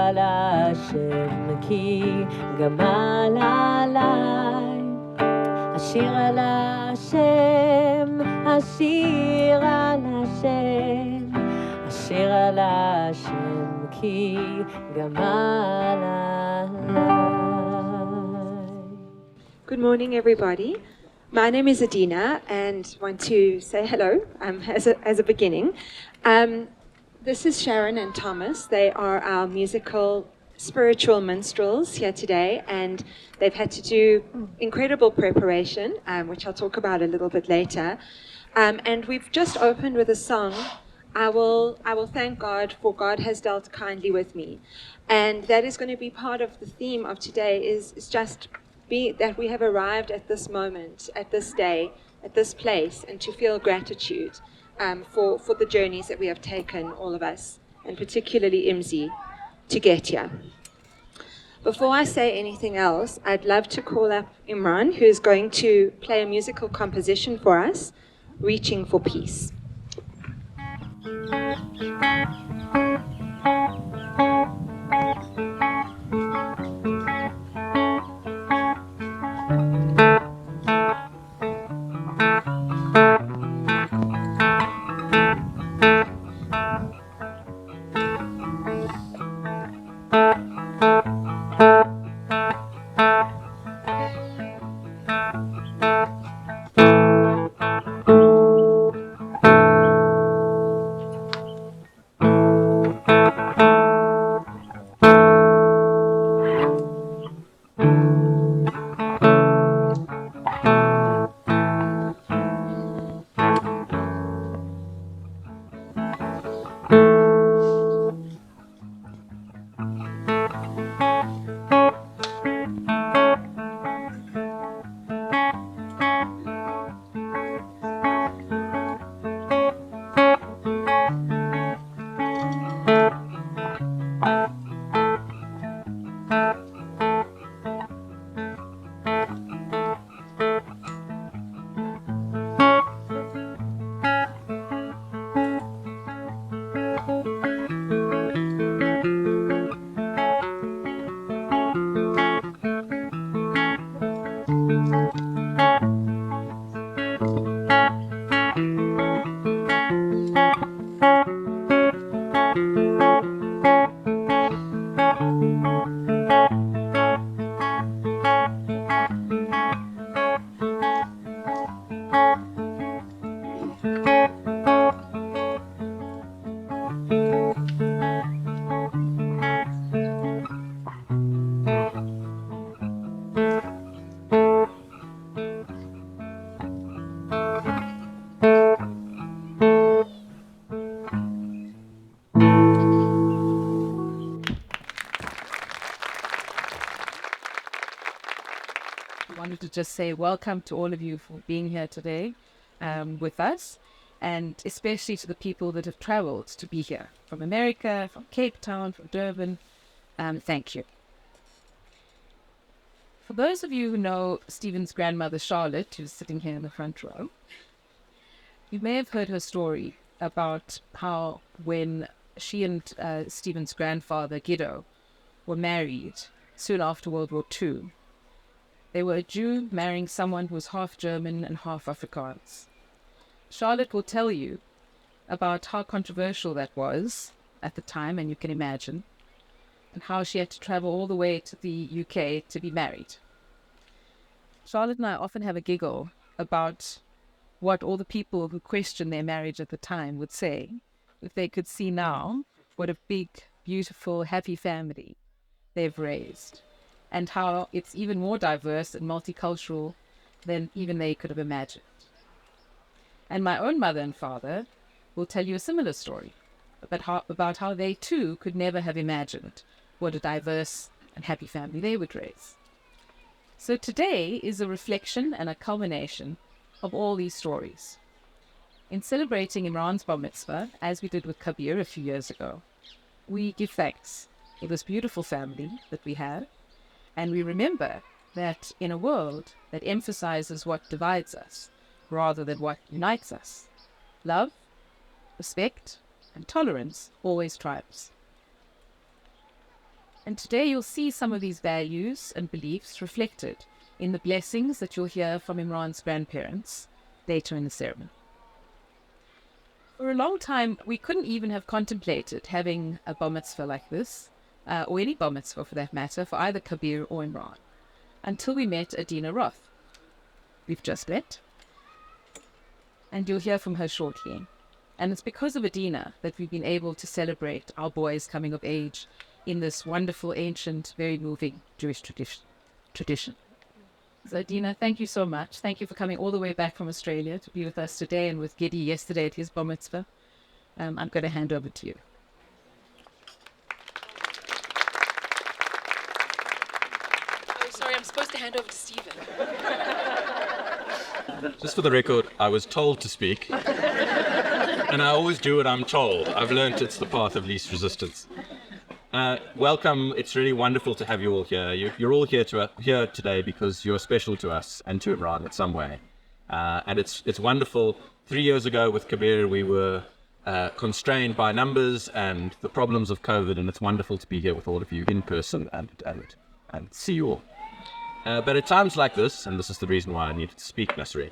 על השם כי גמל עליי. השיר על השם, השיר על השם, השיר על השם כי גמל עליי. Good morning, everybody. My name is Adina, and want to say hello as a beginning. This is Sharon and Thomas. They are our musical, spiritual minstrels here today, and they've had to do incredible preparation, which I'll talk about a little bit later. And we've just opened with a song. I will thank God, for God has dealt kindly with me, and that is going to be part of the theme of today. Is just be that we have arrived at this moment, at this day, at this place, and to feel gratitude for the journeys that we have taken, all of us, and particularly Imzi, to get here. Before I say anything else, I'd love to call up Imran, who's going to play a musical composition for us, Reaching for Peace. Wanted to just say welcome to all of you for being here today with us, and especially to the people that have traveled to be here from America, from Cape Town, from Durban. Thank you. For those of you who know Stephen's grandmother Charlotte, who's sitting here in the front row, you may have heard her story about how when she and Stephen's grandfather Guido were married soon after World War II, they were a Jew marrying someone who was half German and half Afrikaans. Charlotte will tell you about how controversial that was at the time, and you can imagine, and how she had to travel all the way to the UK to be married. Charlotte and I often have a giggle about what all the people who questioned their marriage at the time would say if they could see now what a big, beautiful, happy family they've raised, and how it's even more diverse and multicultural than even they could have imagined. And my own mother and father will tell you a similar story about how they too could never have imagined what a diverse and happy family they would raise. So today is a reflection and a culmination of all these stories. In celebrating Imran's bar mitzvah, as we did with Kabir a few years ago, we give thanks for this beautiful family that we have, and we remember that in a world that emphasizes what divides us rather than what unites us, love, respect, and tolerance always triumphs. And today you'll see some of these values and beliefs reflected in the blessings that you'll hear from Imran's grandparents later in the ceremony. For a long time, we couldn't even have contemplated having a bar mitzvah like this, or any bar mitzvah for that matter, for either Kabir or Imran, until we met Adina Roth. We've just met, and you'll hear from her shortly. And it's because of Adina that we've been able to celebrate our boys coming of age in this wonderful, ancient, very moving Jewish tradition. So Adina, thank you so much. Thank you for coming all the way back from Australia to be with us today and with Giddy yesterday at his bar mitzvah. I'm going to hand over to you. Oh, sorry, I'm supposed to hand over to Stephen. Just for the record, I was told to speak, and I always do what I'm told. I've learned it's the path of least resistance. Welcome. It's really wonderful to have you all here. You're all here today because you're special to us and to Imran in some way. And it's wonderful. 3 years ago with Kabir, we were constrained by numbers and the problems of COVID, and it's wonderful to be here with all of you in person and see you all. But at times like this, and this is the reason why I needed to speak, Nasri,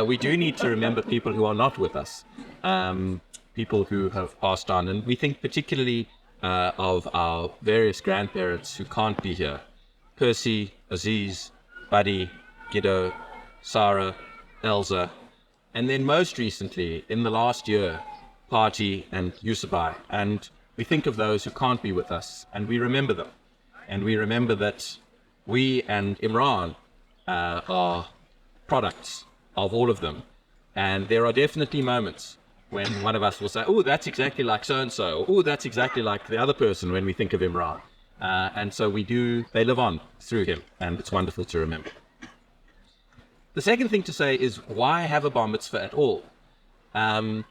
we do need to remember people who are not with us, people who have passed on, and we think particularly of our various grandparents who can't be here. Percy, Aziz, Buddy, Giddo, Sarah, Elza, and then most recently, in the last year, Party and Yusubai. And we think of those who can't be with us, and we remember them. And we remember that we and Imran are products of all of them. And there are definitely moments when one of us will say, oh, that's exactly like so-and-so, or oh, that's exactly like the other person when we think of Imran. And so they live on through him, and it's wonderful to remember. The second thing to say is, why have a bar mitzvah at all? And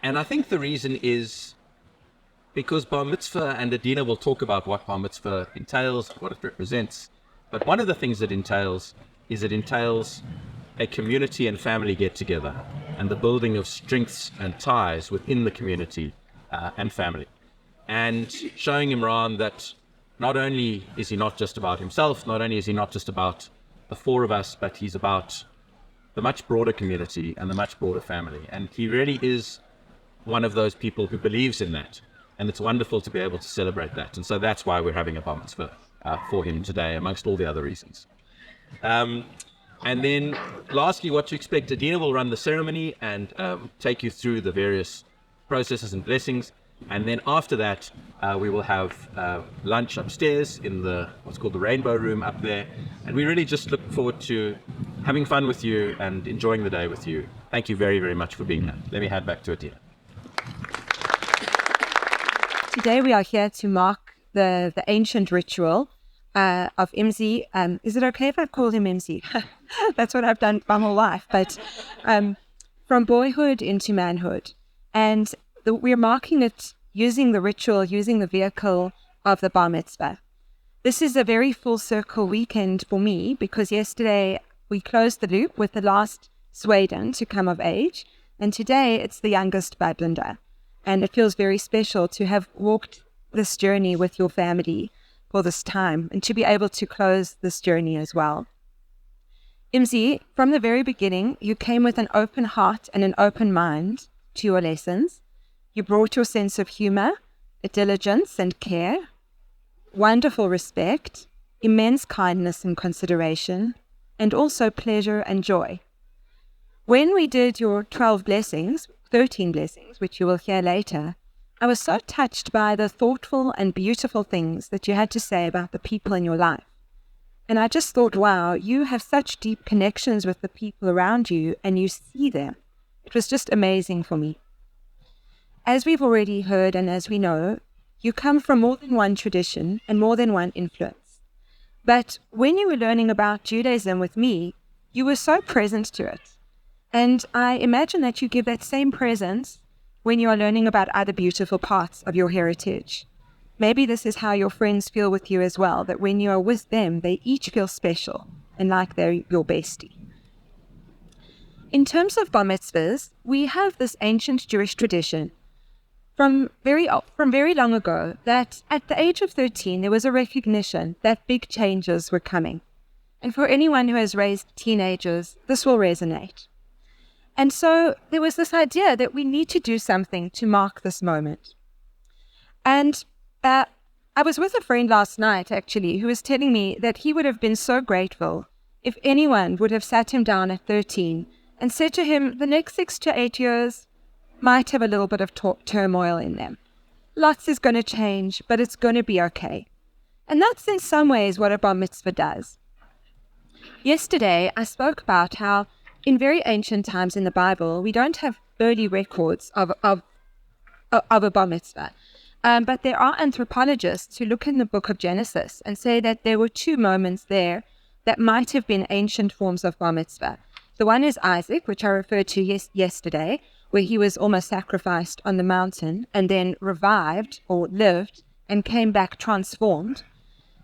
I think the reason is because bar mitzvah, and Adina will talk about what bar mitzvah entails, what it represents, but one of the things it entails a community and family get together, and the building of strengths and ties within the community and family. And showing Imran that not only is he not just about himself, not only is he not just about the four of us, but he's about the much broader community and the much broader family. And he really is one of those people who believes in that. And it's wonderful to be able to celebrate that. And so that's why we're having a bar mitzvah for him today, amongst all the other reasons. And then lastly, what to expect. Adina will run the ceremony and take you through the various processes and blessings. And then after that, we will have lunch upstairs in what's called the Rainbow Room up there. And we really just look forward to having fun with you and enjoying the day with you. Thank you very, very much for being here. Let me hand back to Adina. Today we are here to mark the ancient ritual of Imzi. Is it okay if I call him Imzi? That's what I've done my whole life. But from boyhood into manhood. And we're marking it using the ritual, using the vehicle of the bar mitzvah. This is a very full circle weekend for me, because yesterday we closed the loop with the last Sweden to come of age. And today it's the youngest Badlander. And it feels very special to have walked this journey with your family for this time, and to be able to close this journey as well. Imzi, from the very beginning, you came with an open heart and an open mind to your lessons. You brought your sense of humor, diligence and care, wonderful respect, immense kindness and consideration, and also pleasure and joy. When we did your 13 blessings, which you will hear later, I was so touched by the thoughtful and beautiful things that you had to say about the people in your life. And I just thought, wow, you have such deep connections with the people around you, and you see them. It was just amazing for me. As we've already heard, and as we know, you come from more than one tradition and more than one influence. But when you were learning about Judaism with me, you were so present to it. And I imagine that you give that same presence when you are learning about other beautiful parts of your heritage. Maybe this is how your friends feel with you as well, that when you are with them, they each feel special and like they're your bestie. In terms of bar mitzvahs, we have this ancient Jewish tradition. from very long ago that at the age of 13, there was a recognition that big changes were coming. And for anyone who has raised teenagers, this will resonate. And so there was this idea that we need to do something to mark this moment. And I was with a friend last night, actually, who was telling me that he would have been so grateful if anyone would have sat him down at 13 and said to him, the next 6 to 8 years might have a little bit of turmoil in them. Lots is going to change, but it's going to be okay. And that's in some ways what a bar mitzvah does. Yesterday, I spoke about how in very ancient times in the Bible, we don't have early records of a bar mitzvah. But there are anthropologists who look in the book of Genesis and say that there were 2 moments there that might have been ancient forms of bar mitzvah. The one is Isaac, which I referred to yesterday, where he was almost sacrificed on the mountain and then revived or lived and came back transformed.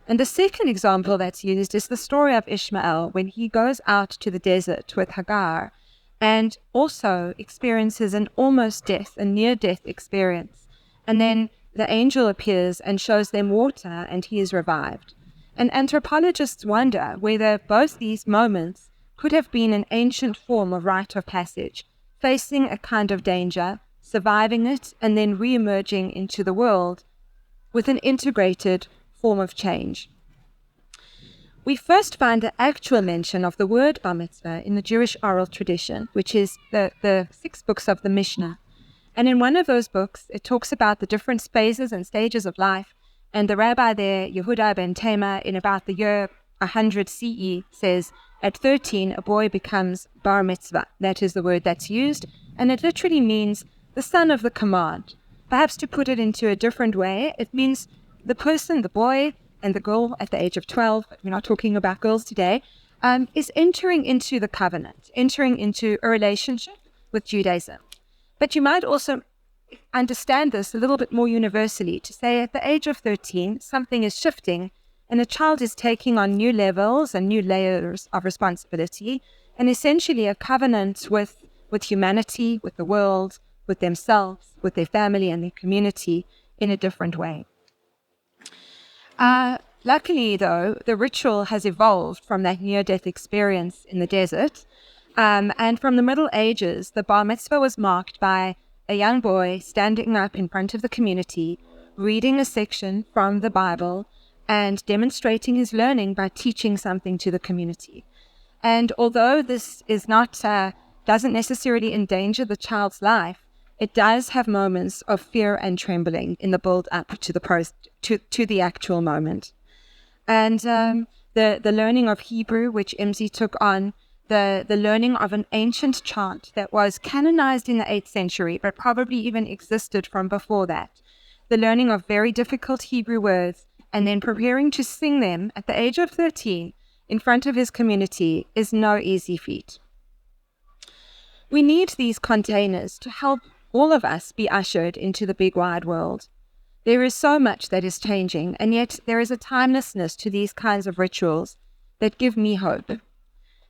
And the second example that's used is the story of Ishmael when he goes out to the desert with Hagar and also experiences an almost death, a near-death experience. And then the angel appears and shows them water and he is revived. And anthropologists wonder whether both these moments could have been an ancient form of rite of passage, facing a kind of danger, surviving it, and then re-emerging into the world with an integrated form of change. We first find the actual mention of the word bar mitzvah in the Jewish oral tradition, which is the 6 books of the Mishnah. And in one of those books, it talks about the different phases and stages of life. And the rabbi there, Yehuda ben Tema, in about the year 100 CE, says, at 13, a boy becomes bar mitzvah. That is the word that's used. And it literally means the son of the command. Perhaps to put it into a different way, it means the person, the boy, and the girl at the age of 12, but we're not talking about girls today, is entering into the covenant, entering into a relationship with Judaism. But you might also understand this a little bit more universally to say at the age of 13, something is shifting and a child is taking on new levels and new layers of responsibility and essentially a covenant with humanity, with the world, with themselves, with their family and their community in a different way. Luckily, though, the ritual has evolved from that near-death experience in the desert. And from the Middle Ages, the bar mitzvah was marked by a young boy standing up in front of the community, reading a section from the Bible, and demonstrating his learning by teaching something to the community. And although this is not doesn't necessarily endanger the child's life, it does have moments of fear and trembling in the build-up to the actual moment. And the learning of Hebrew, which Imzi took on, the learning of an ancient chant that was canonized in the 8th century, but probably even existed from before that. The learning of very difficult Hebrew words, and then preparing to sing them at the age of 13 in front of his community is no easy feat. We need these containers to help all of us be ushered into the big wide world. There is so much that is changing, and yet there is a timelessness to these kinds of rituals that give me hope.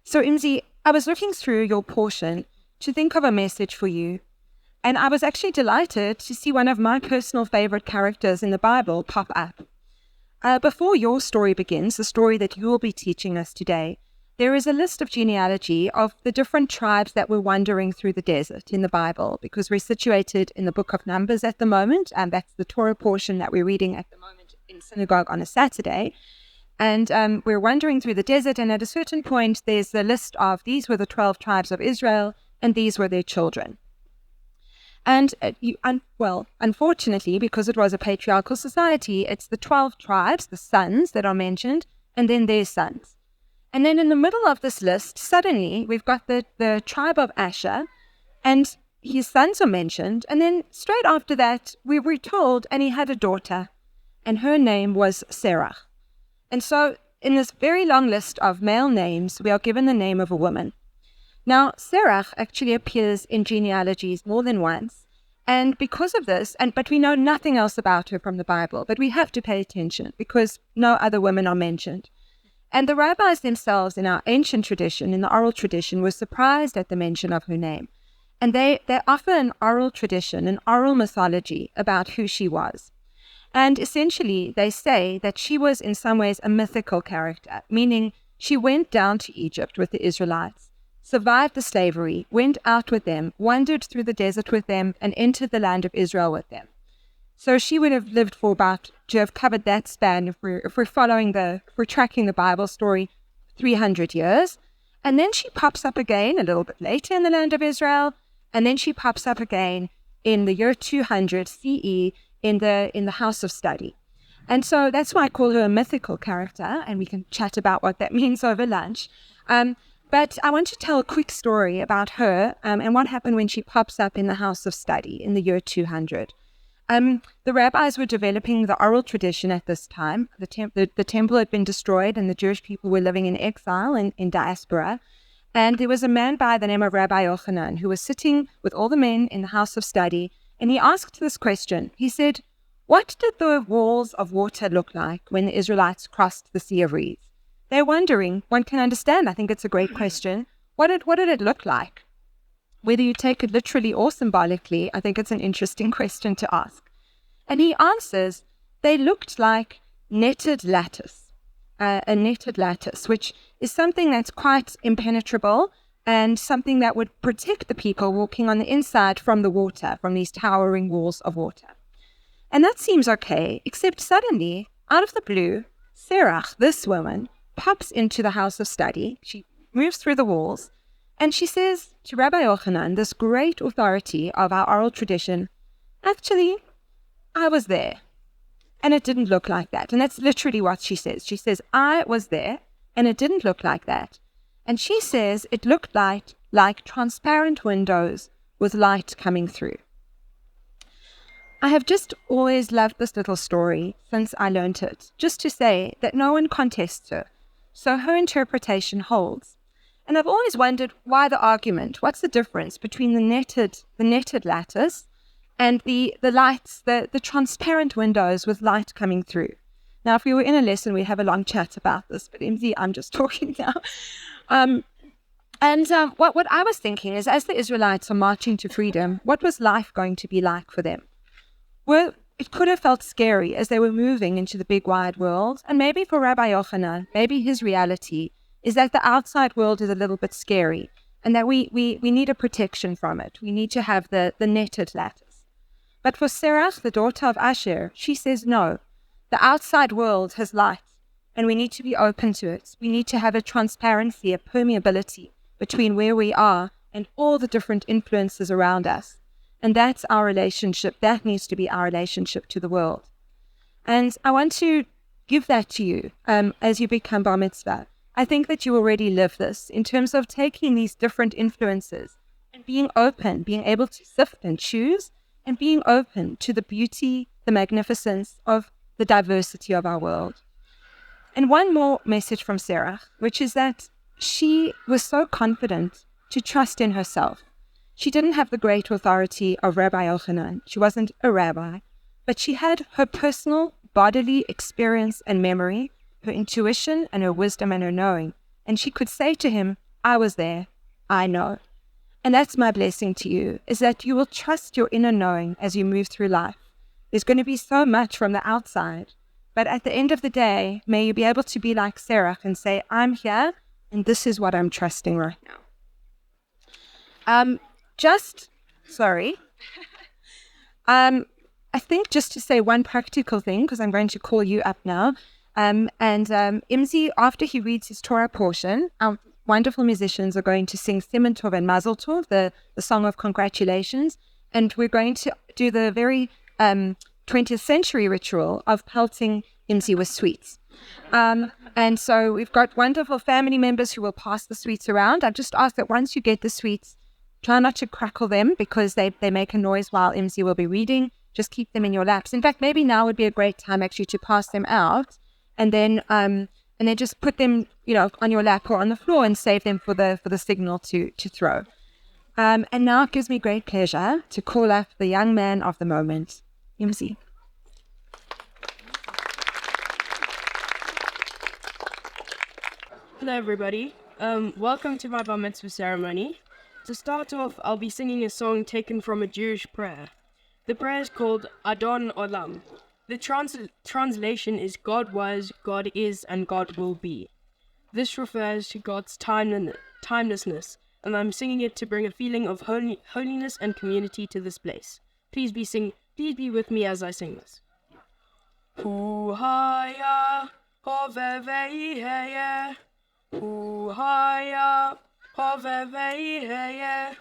So, Imzi, I was looking through your portion to think of a message for you, and I was actually delighted to see one of my personal favorite characters in the Bible pop up. Before your story begins, the story that you will be teaching us today, there is a list of genealogy of the different tribes that were wandering through the desert in the Bible, because we're situated in the book of Numbers at the moment, and that's the Torah portion that we're reading at the moment in synagogue on a Saturday. And we're wandering through the desert, and at a certain point, there's the list of these were the 12 tribes of Israel, and these were their children. And unfortunately, because it was a patriarchal society, it's the 12 tribes, the sons that are mentioned, and then their sons. And then in the middle of this list, suddenly we've got the tribe of Asher, and his sons are mentioned. And then straight after that, we were told, and he had a daughter, and her name was Sarah. And so in this very long list of male names, we are given the name of a woman. Now, Sarah actually appears in genealogies more than once. And because of this, but we know nothing else about her from the Bible, but we have to pay attention because no other women are mentioned. And the rabbis themselves in our ancient tradition, in the oral tradition, were surprised at the mention of her name. And they offer an oral tradition, an oral mythology about who she was. And essentially, they say that she was in some ways a mythical character, meaning she went down to Egypt with the Israelites, survived the slavery, went out with them, wandered through the desert with them, and entered the land of Israel with them. So she would have lived for about, to have covered that span, if we're tracking the Bible story, 300 years. And then she pops up again a little bit later in the land of Israel, and then she pops up again in the year 200 CE in the house of study. And so that's why I call her a mythical character, and we can chat about what that means over lunch. But I want to tell a quick story about her and what happened when she pops up in the house of study in the year 200. The rabbis were developing the oral tradition at this time. The temple had been destroyed, and the Jewish people were living in exile in diaspora. And there was a man by the name of Rabbi Yochanan who was sitting with all the men in the house of study, and he asked this question. He said, "What did the walls of water look like when the Israelites crossed the Sea of Reeds?" They're wondering, one can understand, I think it's a great question, what did it look like? Whether you take it literally or symbolically, I think it's an interesting question to ask. And he answers, they looked like netted lattice, a netted lattice, which is something that's quite impenetrable and something that would protect the people walking on the inside from the water, from these towering walls of water. And that seems okay, except suddenly, out of the blue, Serach, this woman, pops into the house of study. She moves through the walls, and she says to Rabbi Yochanan, this great authority of our oral tradition, actually, I was there, and it didn't look like that. And that's literally what she says. She says, I was there, and it didn't look like that. And she says it looked like transparent windows with light coming through. I have just always loved this little story since I learned it, just to say that no one contests her. So her interpretation holds. And I've always wondered why the argument, what's the difference between the netted lattice and the lights, the transparent windows with light coming through. Now, if we were in a lesson, we'd have a long chat about this, but MZ, I'm just talking now. What I was thinking is, as the Israelites are marching to freedom, what was life going to be like for them? Well, it could have felt scary as they were moving into the big wide world. And maybe for Rabbi Yochanan, maybe his reality is that the outside world is a little bit scary and that we need a protection from it. We need to have the netted lattice. But for Serach, the daughter of Asher, she says no. The outside world has light and we need to be open to it. We need to have a transparency, a permeability between where we are and all the different influences around us. And that's our relationship. That needs to be our relationship to the world. And I want to give that to you as you become bar mitzvah. I think that you already live this in terms of taking these different influences and being open, being able to sift and choose, and being open to the beauty, the magnificence of the diversity of our world. And one more message from Sarah, which is that she was so confident to trust in herself. She didn't have the great authority of Rabbi Yochanan. She wasn't a rabbi, but she had her personal bodily experience and memory, her intuition and her wisdom and her knowing. And she could say to him, I was there, I know. And that's my blessing to you, is that you will trust your inner knowing as you move through life. There's going to be so much from the outside, but at the end of the day, may you be able to be like Sarah and say, I'm here, and this is what I'm trusting right now. I think just to say one practical thing, because I'm going to call you up now, Imzi, after he reads his Torah portion, our wonderful musicians are going to sing Siman Tov and Mazel Tov, the song of congratulations, and we're going to do the very 20th century ritual of pelting Imzi with sweets. And so we've got wonderful family members who will pass the sweets around. I've just asked that once you get the sweets, try not to crackle them because they make a noise while MC will be reading. Just keep them in your laps. In fact, maybe now would be a great time actually to pass them out and then just put them, on your lap or on the floor and save them for the signal to throw. And now it gives me great pleasure to call up the young man of the moment, MC. Hello, everybody. Welcome to my bar mitzvah ceremony. To start off, I'll be singing a song taken from a Jewish prayer. The prayer is called Adon Olam. The translation is God was, God is, and God will be. This refers to God's timelessness, and I'm singing it to bring a feeling of holiness and community to this place. Please be with me as I sing this. Hu haya hoveveihe, hu haya hoveveihe,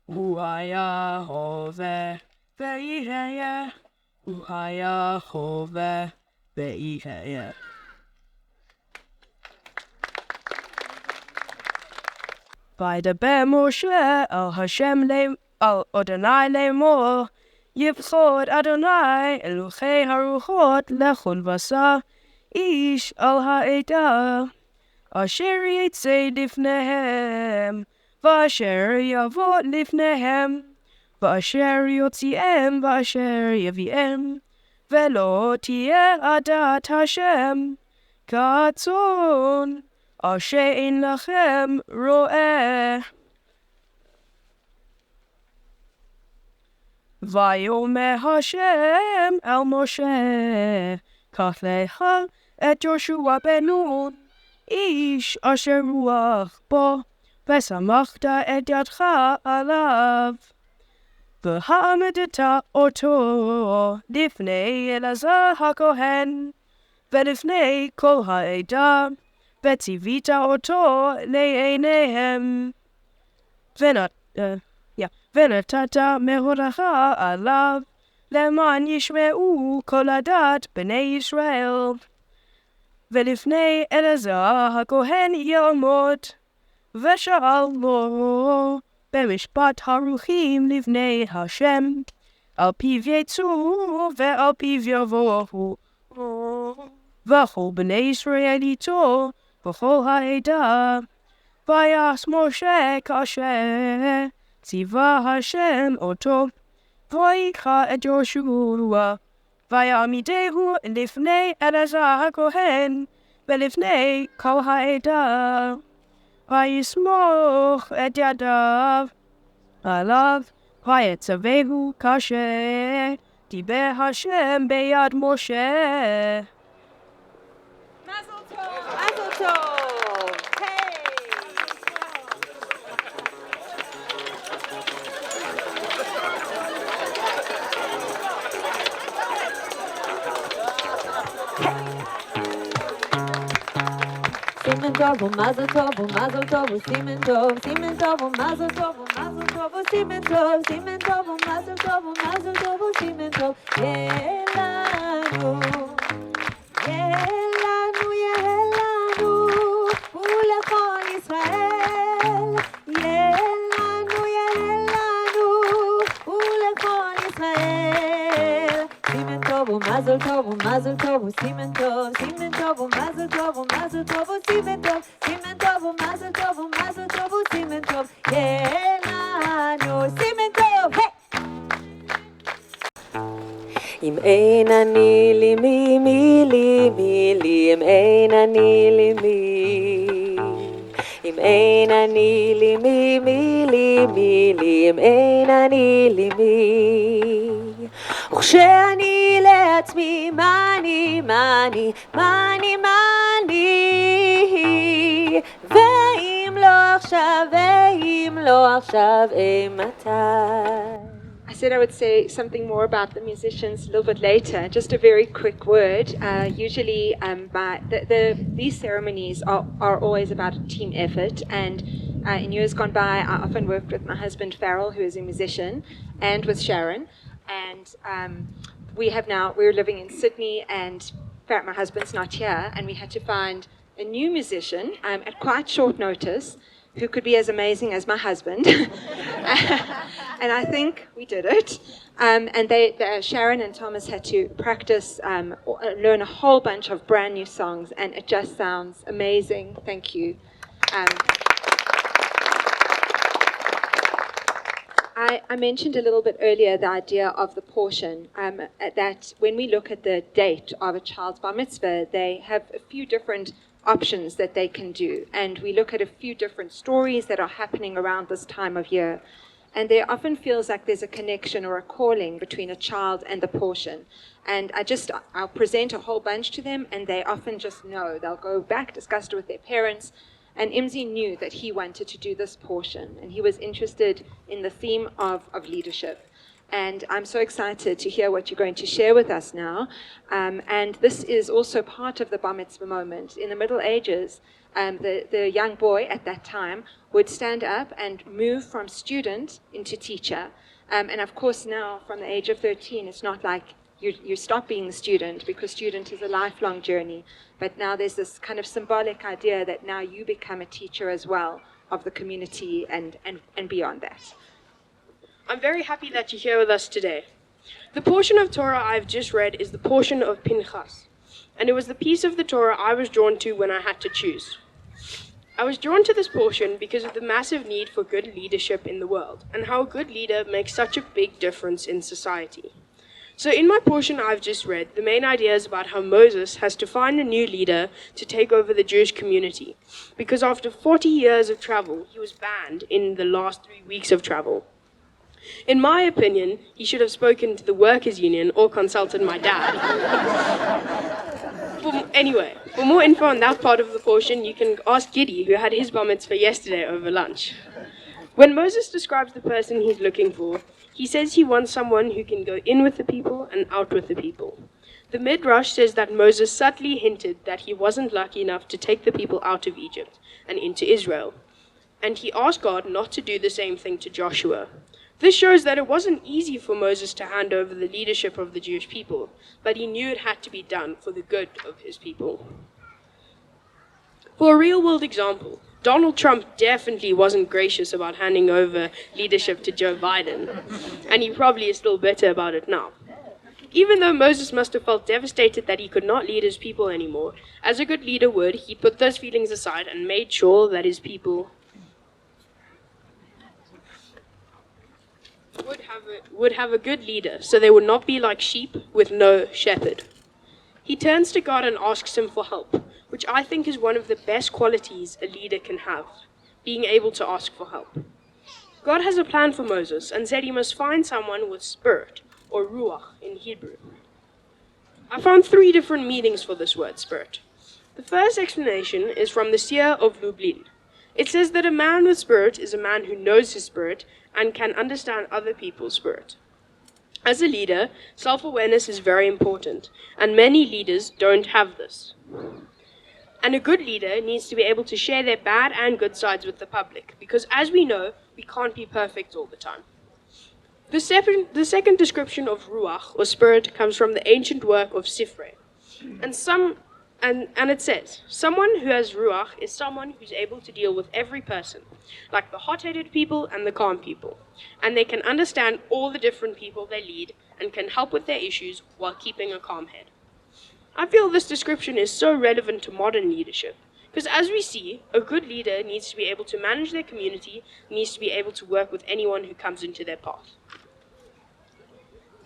hu haya hoveveihe, hu haya hoveveihe. Vaydaber Moshe al Hashem al Adonai lemor, Yivchod Adonai Elohei haruchot lechol vasa, ish al ha'edah, asher yitzei lifnehem, v'asher yavot lifnehem, v'asher yotziem, v'asher yaviem, ve'lo tieh adat Hashem, ka'atzon, asher ein lachem ro'eh. Vayomer Hashem el Moshe, Kach lecha et Joshua ben Nun, ish asher ruach bo, v'samachta et yadcha alav. V'ha'amedta oto lifnei Elazar hakohen, v'lifnei kol ha'edah, v'tzivita oto le'eineihem. V'natata mehoracha alav, leman yishme'u kol adat b'nei Yisrael. V'lifnei Elazar hakohen yomod, v'sha'al lo b'mishpat haruchim livnei Hashem, al piv yetzu ve'al piv yavohu, v'chol b'nei Yisrael ito, v'chol ha'edah. Vayas Moshe kasher, tziva Hashem oto, vayikra et Joshua, vayamidehu lifnei Elazar hakohen, velifnei kol ha'edah, vayismoch et yadav, alav, vayetzavehu kasher, diber Hashem beyad Moshe. Mazel tov. Hey. Simen tov, mazel tov, mazel tov, simen tov, mazel tov, mazel tov, simen tov, mazel tov, mazel tov, simen tov. Yelanu, ולכל ישראל. Yelanu, ולכל ישראל. Simen tov, mazel tov, mazel tov, simen tov, mazel tov, mazel tov, simen tov, mazel tov, mazel tov, simen tov. Yelanu, simen tov, hey! אם אין אני לי מי, אם אין אני לי מי, אם אין אני לי מי, אם אין אני לי מי, וכשאני לעצמי מה אני, ואם לא עכשיו, אימתי. I said I would say something more about the musicians a little bit later. Just a very quick word. Usually, these ceremonies are always about a team effort. And in years gone by, I often worked with my husband Farrell, who is a musician, and with Sharon. And we're living in Sydney, and my husband's not here, and we had to find a new musician at quite short notice, who could be as amazing as my husband. And I think we did it. And Sharon and Thomas had to practice, learn a whole bunch of brand new songs, and it just sounds amazing. Thank you. I mentioned a little bit earlier the idea of the portion, that when we look at the date of a child's bar mitzvah, they have a few different options that they can do. And we look at a few different stories that are happening around this time of year. And there often feels like there's a connection or a calling between a child and the portion. And I'll present a whole bunch to them, and they often just know. They'll go back, discuss it with their parents. And Imzi knew that he wanted to do this portion, and he was interested in the theme of leadership. And I'm so excited to hear what you're going to share with us now. And this is also part of the Bar Mitzvah moment. In the Middle Ages, the young boy at that time would stand up and move from student into teacher. And of course now, from the age of 13, it's not like you stop being the student, because student is a lifelong journey. But now there's this kind of symbolic idea that now you become a teacher as well of the community and beyond that. I'm very happy that you're here with us today. The portion of Torah I've just read is the portion of Pinchas, and it was the piece of the Torah I was drawn to when I had to choose. I was drawn to this portion because of the massive need for good leadership in the world, and how a good leader makes such a big difference in society. So in my portion I've just read, the main idea is about how Moses has to find a new leader to take over the Jewish community, because after 40 years of travel, he was banned in the last 3 weeks of travel. In my opinion, he should have spoken to the workers' union or consulted my dad. Anyway, for more info on that part of the portion, you can ask Giddy, who had his bar mitzvah yesterday over lunch. When Moses describes the person he's looking for, he says he wants someone who can go in with the people and out with the people. The Midrash says that Moses subtly hinted that he wasn't lucky enough to take the people out of Egypt and into Israel, and he asked God not to do the same thing to Joshua. This shows that it wasn't easy for Moses to hand over the leadership of the Jewish people, but he knew it had to be done for the good of his people. For a real-world example, Donald Trump definitely wasn't gracious about handing over leadership to Joe Biden, and he probably is still bitter about it now. Even though Moses must have felt devastated that he could not lead his people anymore, as a good leader would, he put those feelings aside and made sure that his people would have a good leader, so they would not be like sheep with no shepherd. He turns to God and asks him for help, which I think is one of the best qualities a leader can have, being able to ask for help. God has a plan for Moses and said he must find someone with spirit, or ruach in Hebrew. I found 3 different meanings for this word, spirit. The first explanation is from the Seer of Lublin. It says that a man with spirit is a man who knows his spirit and can understand other people's spirit. As a leader, self-awareness is very important, and many leaders don't have this. And a good leader needs to be able to share their bad and good sides with the public, because as we know, we can't be perfect all the time. The second description of ruach, or spirit, comes from the ancient work of Sifrei. And it says, someone who has ruach is someone who's able to deal with every person, like the hot-headed people and the calm people, and they can understand all the different people they lead and can help with their issues while keeping a calm head. I feel this description is so relevant to modern leadership, because as we see, a good leader needs to be able to manage their community, needs to be able to work with anyone who comes into their path.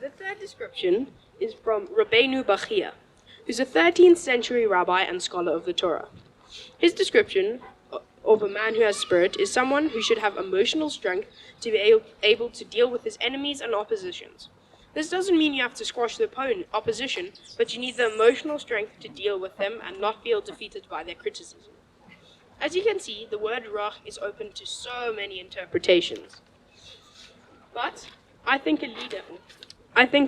The third description is from Rabbeinu Bachia, who's a 13th century rabbi and scholar of the Torah. His description of a man who has spirit is someone who should have emotional strength to be able to deal with his enemies and oppositions. This doesn't mean you have to squash the opposition, but you need the emotional strength to deal with them and not feel defeated by their criticism. As you can see, the word ruach is open to so many interpretations. But I think a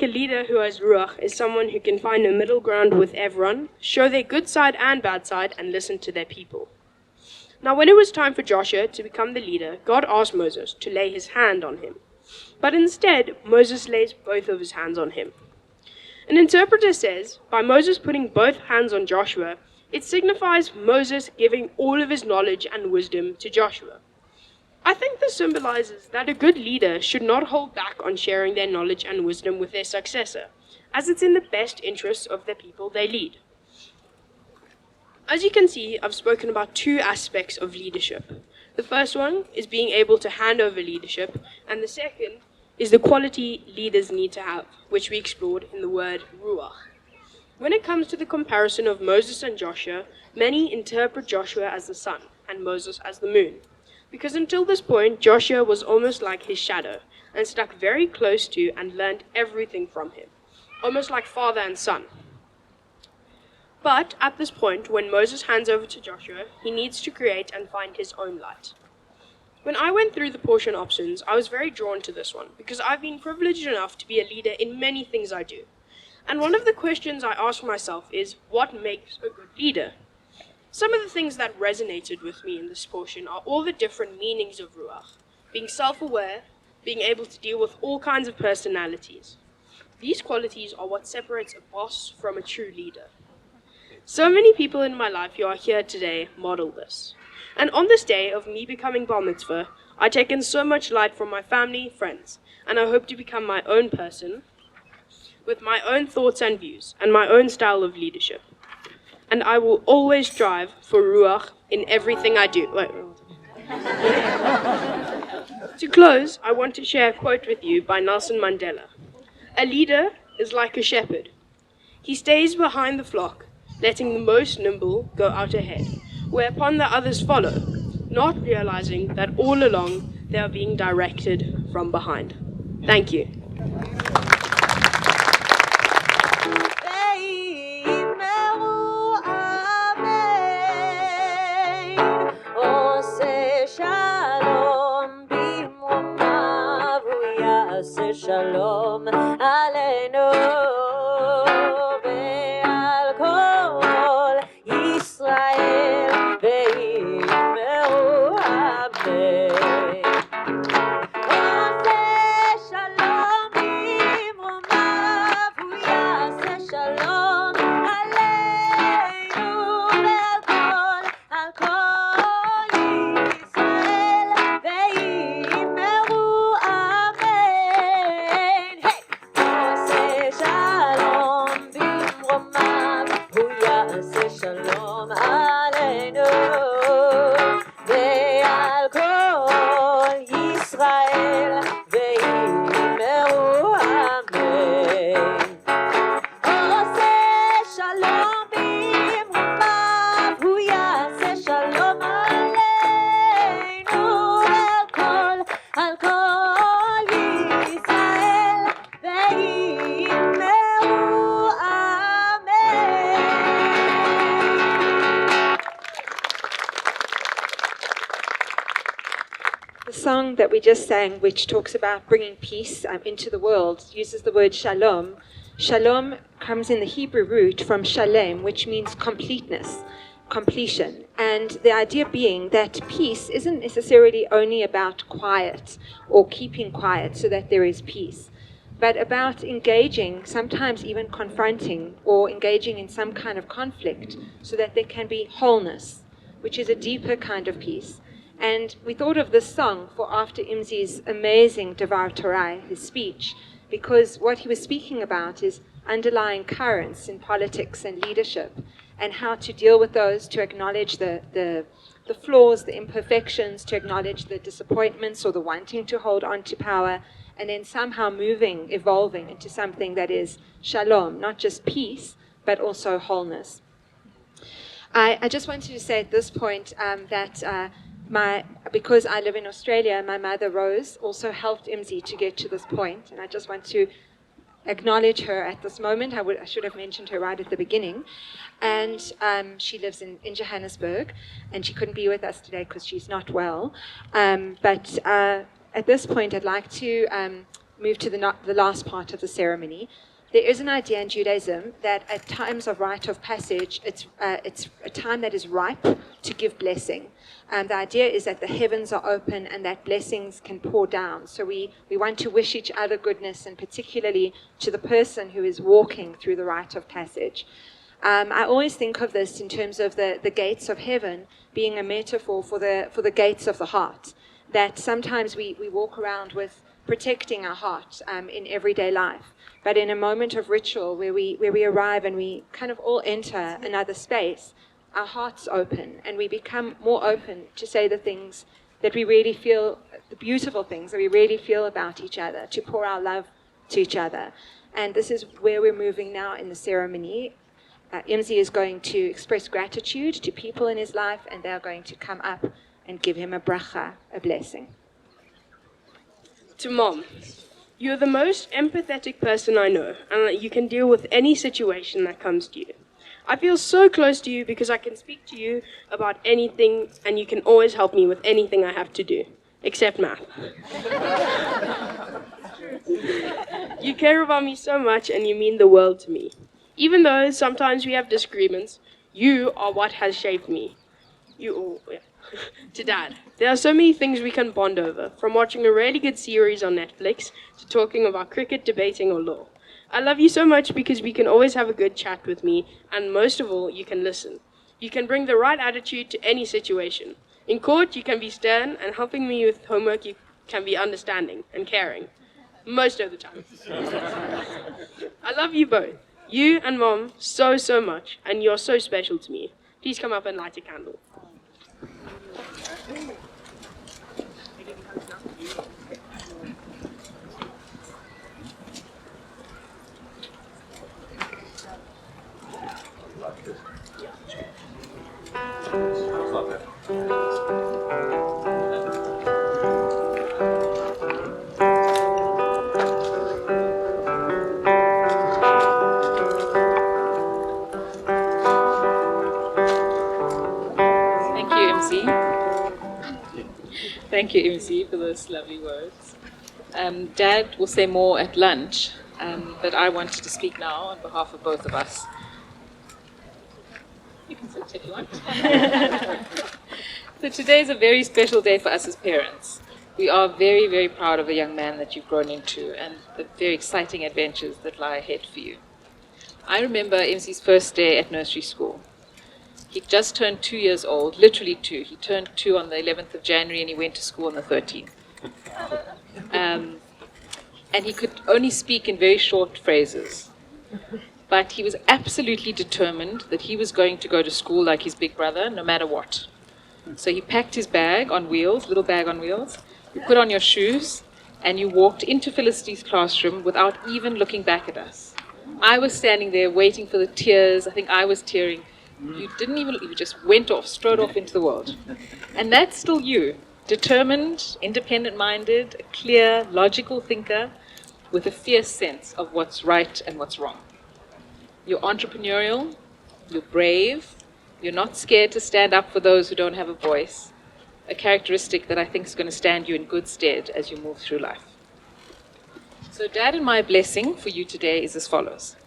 leader who has ruach is someone who can find a middle ground with everyone, show their good side and bad side, and listen to their people. Now, when it was time for Joshua to become the leader, God asked Moses to lay his hand on him. But instead, Moses lays both of his hands on him. An interpreter says, by Moses putting both hands on Joshua, it signifies Moses giving all of his knowledge and wisdom to Joshua. I think this symbolizes that a good leader should not hold back on sharing their knowledge and wisdom with their successor, as it's in the best interests of the people they lead. As you can see, I've spoken about 2 aspects of leadership. The first one is being able to hand over leadership, and the second is the quality leaders need to have, which we explored in the word ruach. When it comes to the comparison of Moses and Joshua, many interpret Joshua as the sun and Moses as the moon. Because until this point, Joshua was almost like his shadow and stuck very close to and learned everything from him, almost like father and son. But at this point, when Moses hands over to Joshua, he needs to create and find his own light. When I went through the portion options, I was very drawn to this one because I've been privileged enough to be a leader in many things I do. And one of the questions I ask myself is, what makes a good leader? Some of the things that resonated with me in this portion are all the different meanings of Ruach, being self-aware, being able to deal with all kinds of personalities. These qualities are what separates a boss from a true leader. So many people in my life who are here today model this. And on this day of me becoming bar mitzvah, I take in so much light from my family, friends, and I hope to become my own person with my own thoughts and views and my own style of leadership. And I will always strive for Ruach in everything I do. To close, I want to share a quote with you by Nelson Mandela. A leader is like a shepherd. He stays behind the flock, letting the most nimble go out ahead, whereupon the others follow, not realizing that all along they are being directed from behind. Thank you. Shalom aleinu ve'al kol Yisrael ve'yimeru amen. Oseh shalom bimromav hu yaseh shalom aleinu ve'al kol Yisrael ve'yimeru amen. Shalom aleinu ve'al kol Yisrael ve'yimeru amen. Oseh shalom bimromav hu yaseh shalom aleinu al kol Yisrael ve'yimeru amen. The song that we just sang, which talks about bringing peace into the world, uses the word shalom. Shalom comes in the Hebrew root from shalem, which means completeness, completion. And the idea being that peace isn't necessarily only about quiet or keeping quiet so that there is peace, but about engaging, sometimes even confronting or engaging in some kind of conflict so that there can be wholeness, which is a deeper kind of peace. And we thought of this song for after Imzi's amazing Devar Torah, his speech, because what he was speaking about is underlying currents in politics and leadership and how to deal with those, to acknowledge the flaws, the imperfections, to acknowledge the disappointments or the wanting to hold on to power, and then somehow moving, evolving into something that is shalom, not just peace, but also wholeness. I just wanted to say at this point that because I live in Australia, my mother Rose also helped Imzi to get to this point, and I just want to acknowledge her at this moment. I should have mentioned her right at the beginning, and she lives in Johannesburg, and she couldn't be with us today because she's not well. But at this point, I'd like to move to the last part of the ceremony. There is an idea in Judaism that at times of rite of passage, it's a time that is ripe to give blessing. The idea is that the heavens are open and that blessings can pour down. So we want to wish each other goodness, and particularly to the person who is walking through the rite of passage. I always think of this in terms of the gates of heaven being a metaphor for the gates of the heart. That sometimes we walk around with protecting our heart in everyday life. But in a moment of ritual where we arrive and we kind of all enter another space, our hearts open and we become more open to say the things that we really feel, the beautiful things that we really feel about each other, to pour our love to each other. And this is where we're moving now in the ceremony. Imzi is going to express gratitude to people in his life, and they're going to come up and give him a bracha, a blessing. To Mom, you're the most empathetic person I know, and that you can deal with any situation that comes to you. I feel so close to you because I can speak to you about anything, and you can always help me with anything I have to do, except math. You care about me so much, and you mean the world to me. Even though sometimes we have disagreements, you are what has shaped me. To Dad. There are so many things we can bond over, from watching a really good series on Netflix to talking about cricket, debating, or law. I love you so much because we can always have a good chat with me, and most of all, you can listen. You can bring the right attitude to any situation. In court, you can be stern, and helping me with homework, you can be understanding and caring. Most of the time. I love you both. You and Mom so, so much, and you're so special to me. Please come up and light a candle. Thank you, MC. Thank you, MC, for those lovely words. Dad will say more at lunch, but I wanted to speak now on behalf of both of us. You can sit if you want. So today is a very special day for us as parents. We are very, very proud of the young man that you've grown into and the very exciting adventures that lie ahead for you. I remember MC's first day at nursery school. He just turned 2 years old, literally 2. He turned 2 on the 11th of January and he went to school on the 13th. And he could only speak in very short phrases. But he was absolutely determined that he was going to go to school like his big brother, no matter what. So he packed his bag on wheels, little bag on wheels. You put on your shoes, and you walked into Felicity's classroom without even looking back at us. I was standing there waiting for the tears. I think I was tearing. You just went off, strode off into the world. And that's still you, determined, independent-minded, a clear, logical thinker with a fierce sense of what's right and what's wrong. You're entrepreneurial, you're brave, you're not scared to stand up for those who don't have a voice, a characteristic that I think is going to stand you in good stead as you move through life. So Dad and my blessing for you today is as follows.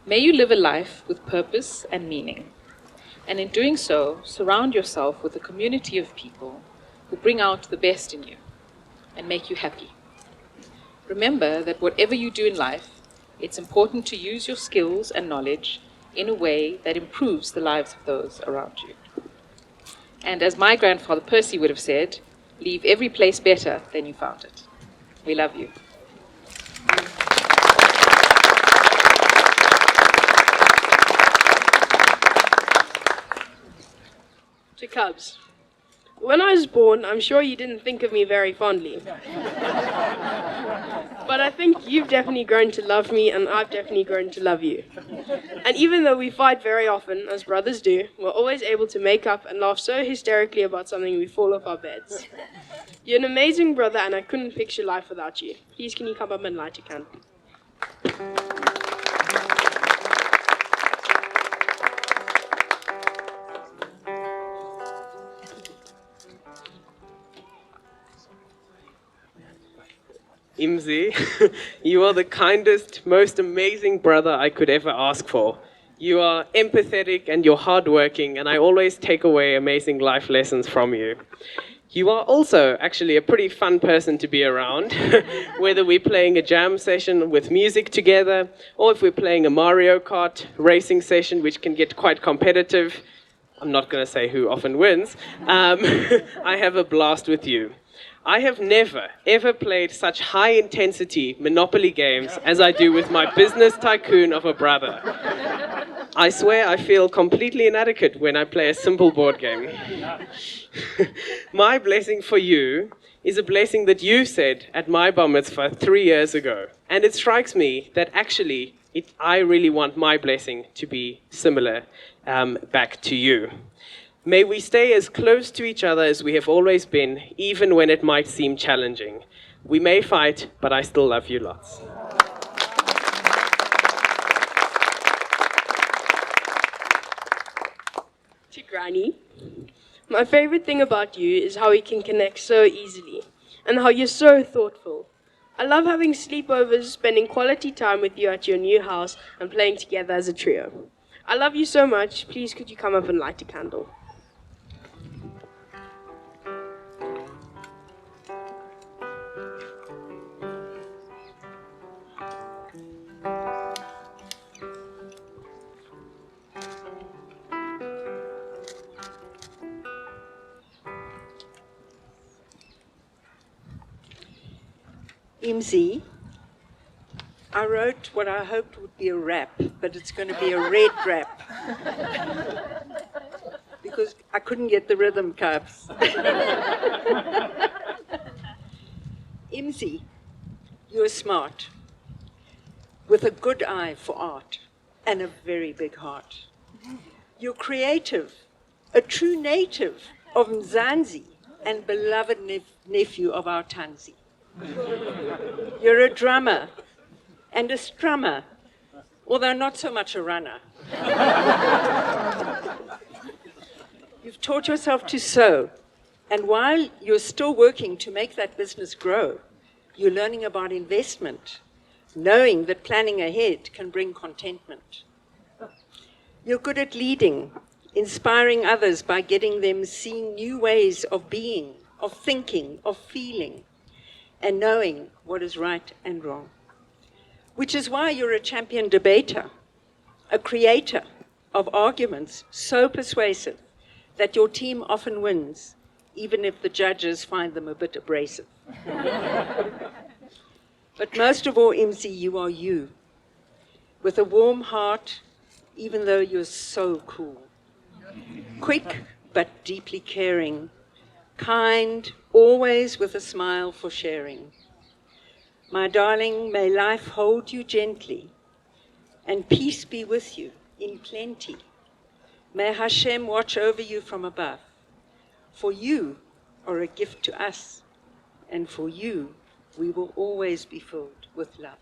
May you live a life with purpose and meaning, and in doing so, surround yourself with a community of people who bring out the best in you and make you happy. Remember that whatever you do in life, it's important to use your skills and knowledge in a way that improves the lives of those around you. And as my grandfather Percy would have said, leave every place better than you found it. We love you. To Cubs. When I was born, I'm sure you didn't think of me very fondly. But I think you've definitely grown to love me, and I've definitely grown to love you. And even though we fight very often, as brothers do, we're always able to make up and laugh so hysterically about something we fall off our beds. You're an amazing brother, and I couldn't picture life without you. Please, can you come up and light a candle? Imzi, you are the kindest, most amazing brother I could ever ask for. You are empathetic and you're hardworking, and I always take away amazing life lessons from you. You are also actually a pretty fun person to be around, whether we're playing a jam session with music together, or if we're playing a Mario Kart racing session, which can get quite competitive. I'm not going to say who often wins. I have a blast with you. I have never, ever played such high-intensity Monopoly games as I do with my business tycoon of a brother. I swear I feel completely inadequate when I play a simple board game. My blessing for you is a blessing that you said at my bar mitzvah 3 years ago. And it strikes me that actually I really want my blessing to be similar back to you. May we stay as close to each other as we have always been, even when it might seem challenging. We may fight, but I still love you lots. To Granny, my favorite thing about you is how we can connect so easily and how you're so thoughtful. I love having sleepovers, spending quality time with you at your new house, and playing together as a trio. I love you so much. Please, could you come up and light a candle? Imzi, I wrote what I hoped would be a rap, but it's going to be a red rap. Because I couldn't get the rhythm cups. Imzi, you're smart, with a good eye for art and a very big heart. You're creative, a true native of Mzansi and beloved nephew of our Tansi. You're a drummer and a strummer, although not so much a runner. You've taught yourself to sew, and while you're still working to make that business grow, you're learning about investment, knowing that planning ahead can bring contentment. You're good at leading, inspiring others by getting them seeing new ways of being, of thinking, of feeling, and knowing what is right and wrong. Which is why you're a champion debater, a creator of arguments so persuasive that your team often wins, even if the judges find them a bit abrasive. But most of all, Imzi, you are you, with a warm heart, even though you're so cool. Quick, but deeply caring, kind, always with a smile for sharing. My darling, may life hold you gently, and peace be with you in plenty. May Hashem watch over you from above, for you are a gift to us, and for you we will always be filled with love.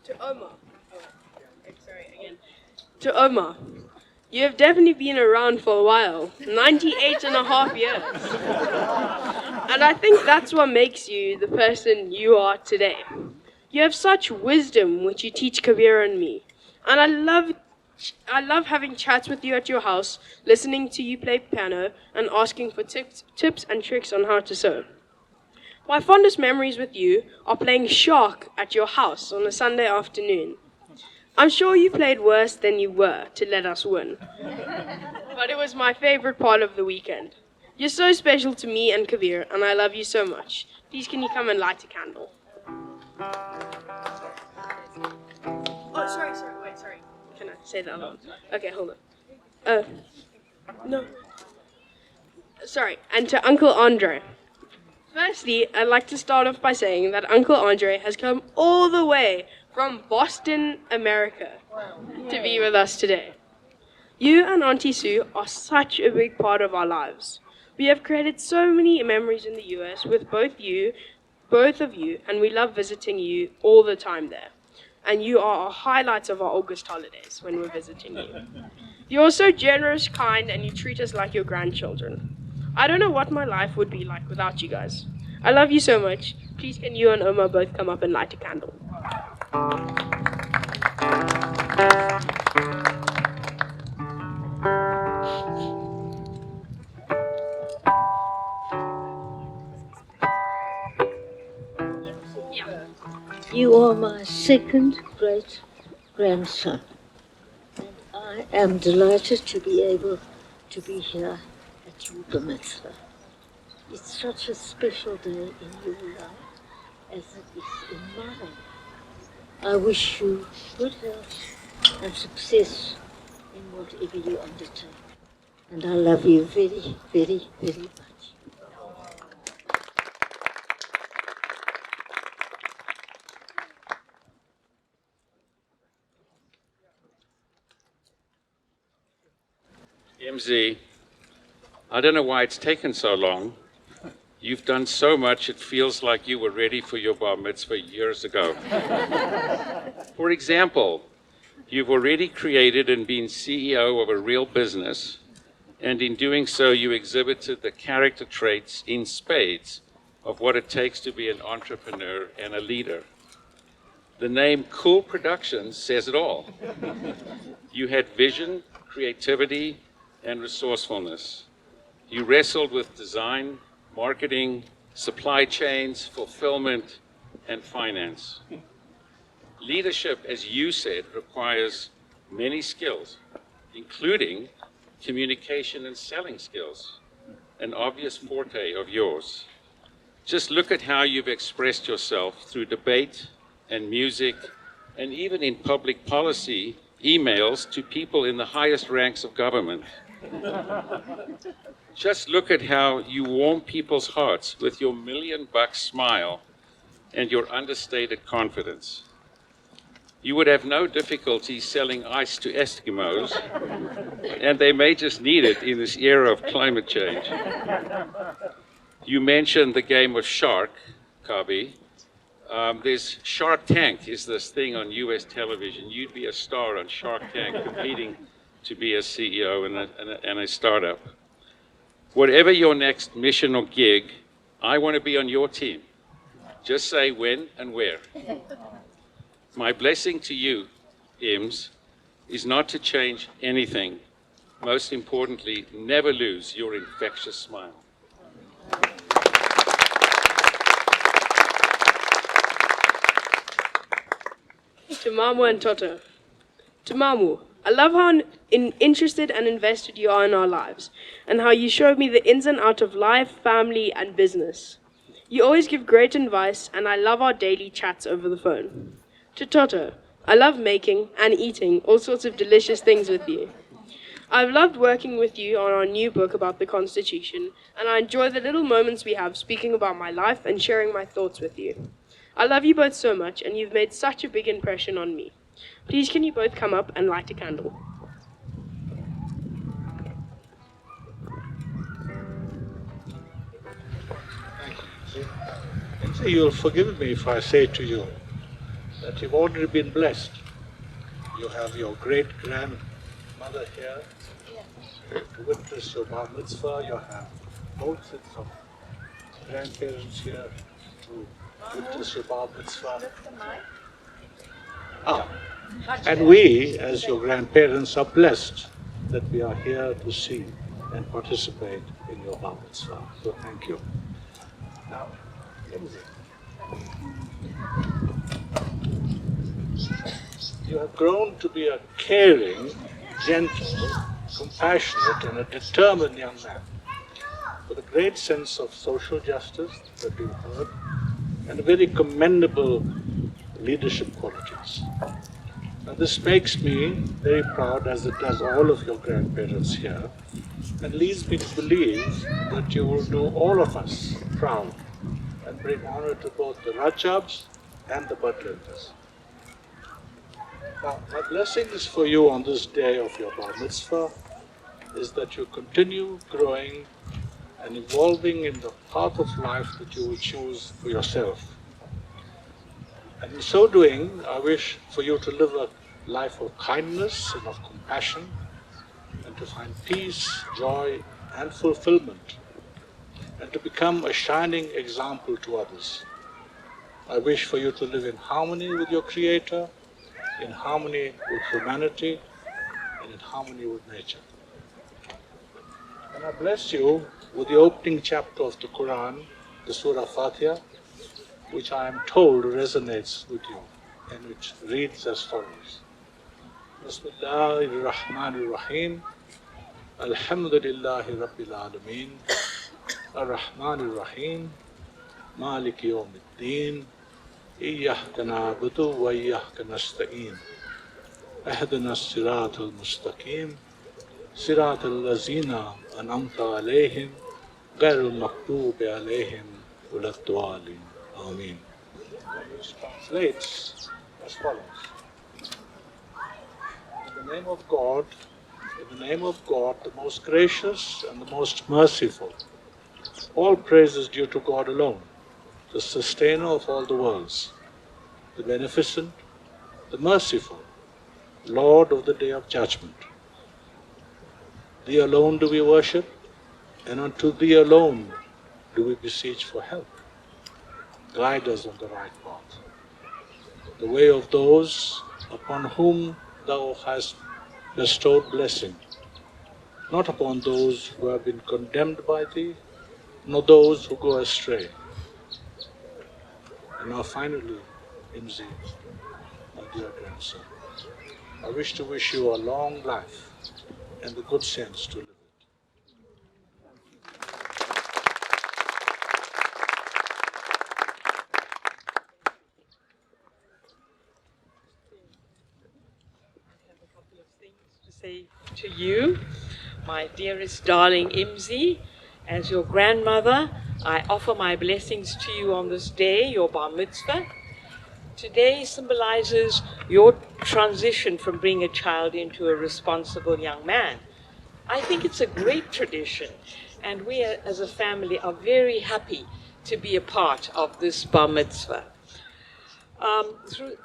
To Omar. To Omar. You have definitely been around for a while, 98 and a half years. And I think that's what makes you the person you are today. You have such wisdom which you teach Kabir and me. And I love having chats with you at your house, listening to you play piano, and asking for tips and tricks on how to sew. My fondest memories with you are playing shark at your house on a Sunday afternoon. I'm sure you played worse than you were to let us win. But it was my favorite part of the weekend. You're so special to me and Kabir, and I love you so much. Please, can you come and light a candle? Oh, sorry. Can I say that one? Okay, hold on. No. Sorry, and to Uncle Andre. Firstly, I'd like to start off by saying that Uncle Andre has come all the way from Boston, America, to be with us today. You and Auntie Sue are such a big part of our lives. We have created so many memories in the US with both of you, and we love visiting you all the time there. And you are our highlights of our August holidays when we're visiting you. You're so generous, kind, and you treat us like your grandchildren. I don't know what my life would be like without you guys. I love you so much. Please can you and Omar both come up and light a candle? You are my second great grandson, and I am delighted to be able to be here at your Mitzvah. It's such a special day in your life as it is in mine. I wish you good health and success in whatever you undertake. And I love you very, very, very much. MZ, I don't know why it's taken so long. You've done so much, it feels like you were ready for your bar mitzvah years ago. For example, you've already created and been CEO of a real business, and in doing so, you exhibited the character traits in spades of what it takes to be an entrepreneur and a leader. The name Cool Productions says it all. You had vision, creativity, and resourcefulness. You wrestled with design, marketing, supply chains, fulfillment, and finance. Leadership, as you said, requires many skills, including communication and selling skills, an obvious forte of yours. Just look at how you've expressed yourself through debate and music, and even in public policy, emails to people in the highest ranks of government. Just look at how you warm people's hearts with your $1,000,000 smile and your understated confidence. You would have no difficulty selling ice to Eskimos, and they may just need it in this era of climate change. You mentioned the game of Shark, Kabi. There's Shark Tank is this thing on US television. You'd be a star on Shark Tank competing to be a CEO and a startup. Whatever your next mission or gig, I want to be on your team. Just say when and where. My blessing to you, Ims, is not to change anything. Most importantly, never lose your infectious smile. To Mamu and Toto. To Mamu, I love how interested and invested you are in our lives, and how you showed me the ins and outs of life, family, and business. You always give great advice, and I love our daily chats over the phone. To Toto, I love making and eating all sorts of delicious things with you. I've loved working with you on our new book about the Constitution, and I enjoy the little moments we have speaking about my life and sharing my thoughts with you. I love you both so much, and you've made such a big impression on me. Please can you both come up and light a candle? So you'll forgive me if I say to you that you've already been blessed. You have your great-grandmother here to witness your bar mitzvah. You have both sets of grandparents here to witness your bar mitzvah. And we, as your grandparents, are blessed that we are here to see and participate in your bar mitzvah. So thank you. Now, you have grown to be a caring, gentle, compassionate, and a determined young man with a great sense of social justice that we've heard, and very commendable leadership qualities. And this makes me very proud, as it does all of your grandparents here, and leads me to believe that you will do all of us proud and bring honor to both the Rajabs and the Budlenders. Now, my blessing is for you on this day of your bar mitzvah is that you continue growing and evolving in the path of life that you will choose for yourself. And in so doing, I wish for you to live a life of kindness and of compassion, and to find peace, joy, and fulfillment, and to become a shining example to others. I wish for you to live in harmony with your Creator, in harmony with humanity, and in harmony with nature. And I bless you with the opening chapter of the Quran, the Surah Fatiha, which I am told resonates with you, and which reads as follows. Bismillahir Rahmanir Rahim. Alhamdulillahi Rabbil Alameen. Ar-Rahmanir Rahim. Maliki Yawmiddin. Iyyaka na'budu wa iyyaka nasta'in. اهدنا الصراط المستقيم صراط الذين أنعمت عليهم غير المغضوب عليهم ولا الضالين. Amen. Which translates as follows. In the name of God, the most gracious and the most merciful, all praise is due to God alone, the sustainer of all the worlds, the beneficent, the merciful, Lord of the day of judgment. Thee alone do we worship, and unto Thee alone do we beseech for help. Guide us on the right path, the way of those upon whom Thou hast bestowed blessing, not upon those who have been condemned by Thee, nor those who go astray. And now finally, Imzi, my dear grandson, I wish to wish you a long life and the good sense to live it. Say to you, my dearest darling Imzi, as your grandmother, I offer my blessings to you on this day, your bar mitzvah. Today symbolizes your transition from being a child into a responsible young man. I think it's a great tradition, and we as a family are very happy to be a part of this bar mitzvah.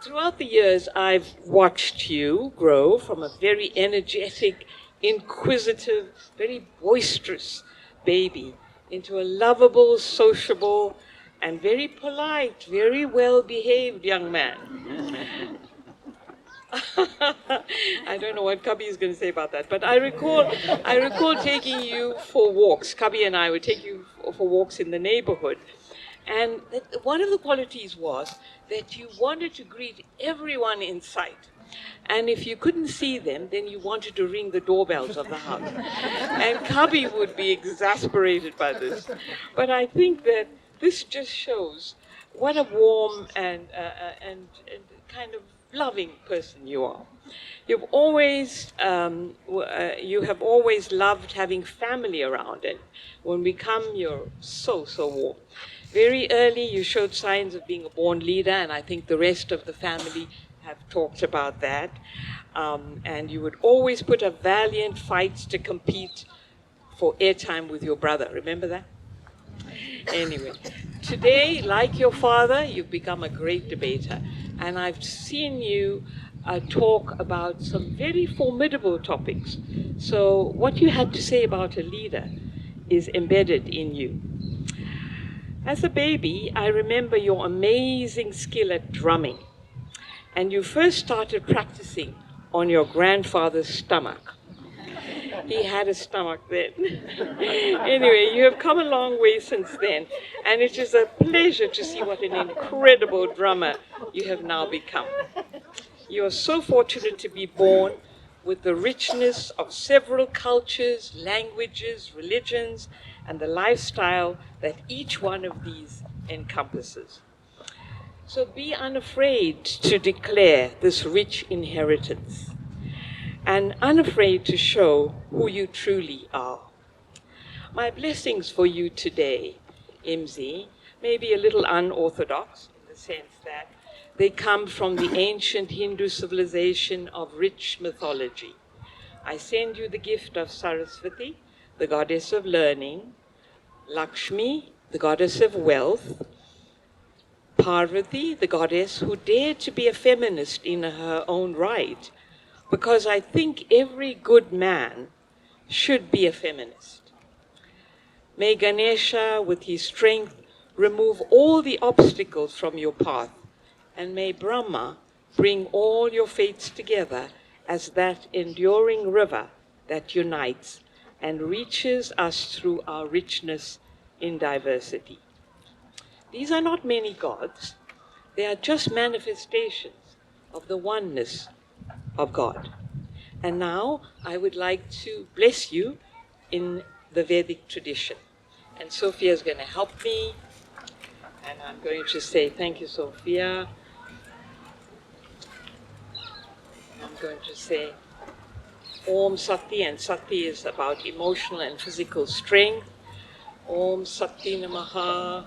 Throughout the years, I've watched you grow from a very energetic, inquisitive, very boisterous baby into a lovable, sociable, and very polite, very well-behaved young man. I don't know what Cubby is going to say about that, but I recall taking you for walks. Cubby and I would take you for walks in the neighborhood. And one of the qualities was that you wanted to greet everyone in sight. And if you couldn't see them, then you wanted to ring the doorbells of the house. And Cubby would be exasperated by this. But I think that this just shows what a warm and kind of loving person you are. You have always loved having family around, and when we come, you're so warm. Very early, you showed signs of being a born leader, and I think the rest of the family have talked about that. And you would always put up valiant fights to compete for airtime with your brother. Remember that? Anyway, today, like your father, you've become a great debater. And I've seen you talk about some very formidable topics. So what you had to say about a leader is embedded in you. As a baby, I remember your amazing skill at drumming. And you first started practicing on your grandfather's stomach. He had a stomach then. Anyway, you have come a long way since then, and it is a pleasure to see what an incredible drummer you have now become. You are so fortunate to be born with the richness of several cultures, languages, religions, and the lifestyle that each one of these encompasses. So be unafraid to declare this rich inheritance, and unafraid to show who you truly are. My blessings for you today, Imzi, may be a little unorthodox in the sense that they come from the ancient Hindu civilization of rich mythology. I send you the gift of Saraswati, the goddess of learning, Lakshmi, the goddess of wealth, Parvati, the goddess who dared to be a feminist in her own right, because I think every good man should be a feminist. May Ganesha, with his strength, remove all the obstacles from your path, and may Brahma bring all your fates together as that enduring river that unites and reaches us through our richness in diversity. These are not many gods. They are just manifestations of the oneness of God. And now I would like to bless you in the Vedic tradition. And Sophia is going to help me. And I'm going to say thank you, Sophia. going to say Om Sati, and Sati is about emotional and physical strength. Om Sati Namaha,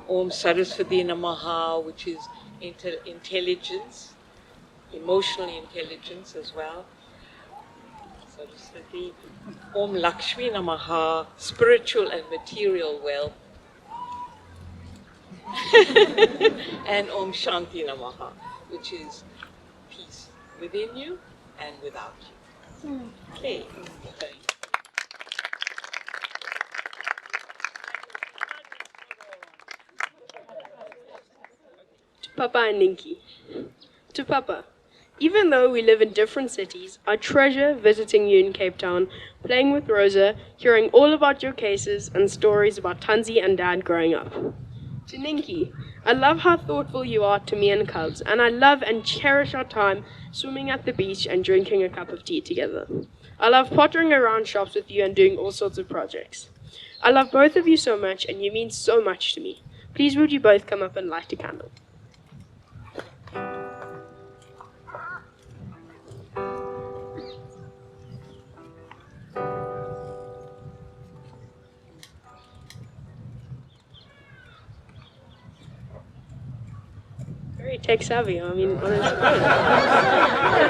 Om Saraswati Namaha, which is intelligence, emotional intelligence as well. Saraswati. Om Lakshmi Namaha, spiritual and material wealth. And Om Shanti Namaha, which is peace within you and without you. Okay. To Papa and Ninky. To Papa, even though we live in different cities, I treasure visiting you in Cape Town, playing with Rosa, hearing all about your cases and stories about Tanzi and Dad growing up. To Ninky, I love how thoughtful you are to me and Cubs, and I love and cherish our time swimming at the beach and drinking a cup of tea together. I love pottering around shops with you and doing all sorts of projects. I love both of you so much, and you mean so much to me. Please would you both come up and light a candle? Very tech savvy, I mean, honestly.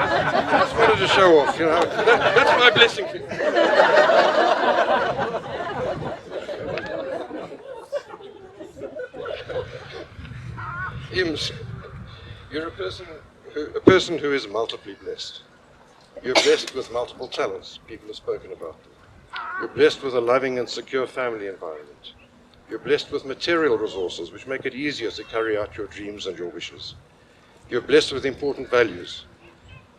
I just wanted to show off, you know. That's my blessing for you. Ims, you're a person who is multiply blessed. You're blessed with multiple talents. People have spoken about them. You're blessed with a loving and secure family environment. You're blessed with material resources which make it easier to carry out your dreams and your wishes. You're blessed with important values.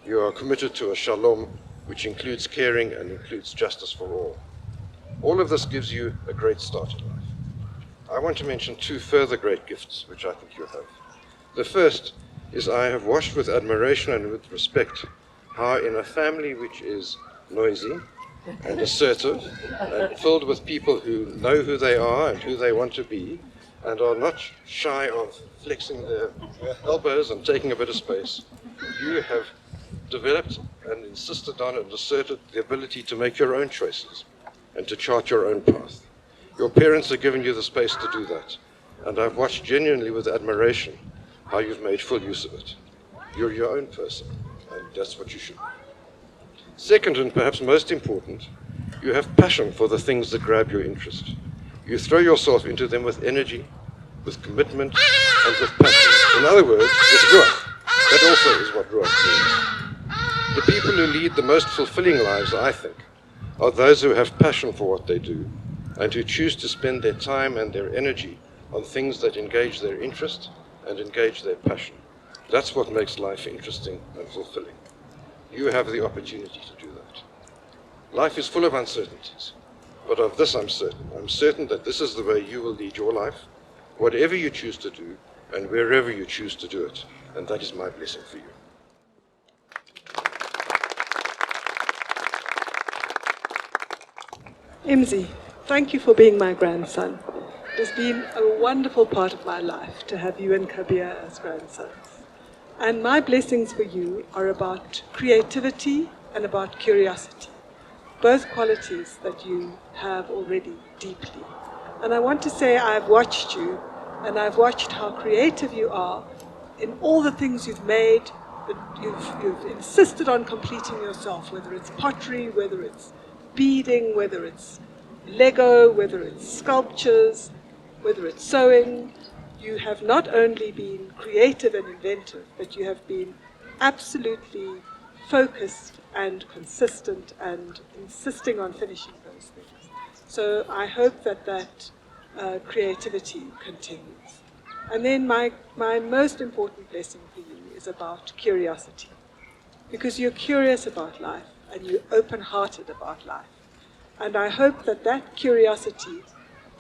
You are committed to a shalom which includes caring and includes justice for all. All of this gives you a great start in life. I want to mention two further great gifts which I think you have. The first is I have watched with admiration and with respect how in a family which is noisy and assertive and filled with people who know who they are and who they want to be and are not shy of flexing their elbows and taking a bit of space, you have developed and insisted on and asserted the ability to make your own choices and to chart your own path. Your parents have given you the space to do that, and I've watched genuinely with admiration how you've made full use of it. You're your own person, and that's what you should be. Second, and perhaps most important, you have passion for the things that grab your interest. You throw yourself into them with energy, with commitment, and with passion. In other words, with ruach. That also is what ruach means. The people who lead the most fulfilling lives, I think, are those who have passion for what they do and who choose to spend their time and their energy on things that engage their interest and engage their passion. That's what makes life interesting and fulfilling. You have the opportunity to do that. Life is full of uncertainties, but of this I'm certain. I'm certain that this is the way you will lead your life, whatever you choose to do and wherever you choose to do it. And that is my blessing for you. Imzi, thank you for being my grandson. It has been a wonderful part of my life to have you and Kabir as grandsons. And my blessings for you are about creativity and about curiosity, both qualities that you have already deeply. And I want to say I've watched you, and I've watched how creative you are in all the things you've made, that you've insisted on completing yourself, whether it's pottery, whether it's beading, whether it's Lego, whether it's sculptures, whether it's sewing. You have not only been creative and inventive, but you have been absolutely focused and consistent and insisting on finishing those things. So I hope that creativity continues. And then my most important blessing for you is about curiosity, because you're curious about life and you're open-hearted about life. And I hope that curiosity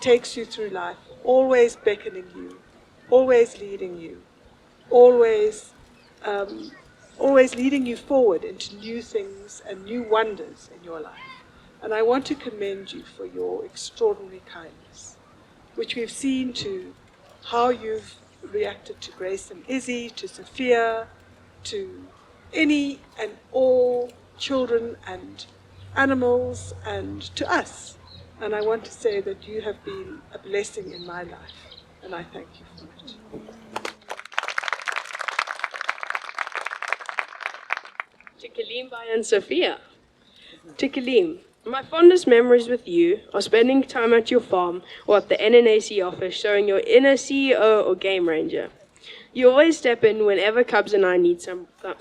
takes you through life, always beckoning you, always leading you, always leading you forward into new things and new wonders in your life. And I want to commend you for your extraordinary kindness, which we've seen to how you've reacted to Grace and Izzy, to Sophia, to any and all children and animals and to us. And I want to say that you have been a blessing in my life, and I thank you for it. To Kaleem and Sophia. To Kaleem, my fondest memories with you are spending time at your farm or at the NNAC office showing your inner CEO or game ranger. You always step in whenever Cubs and I need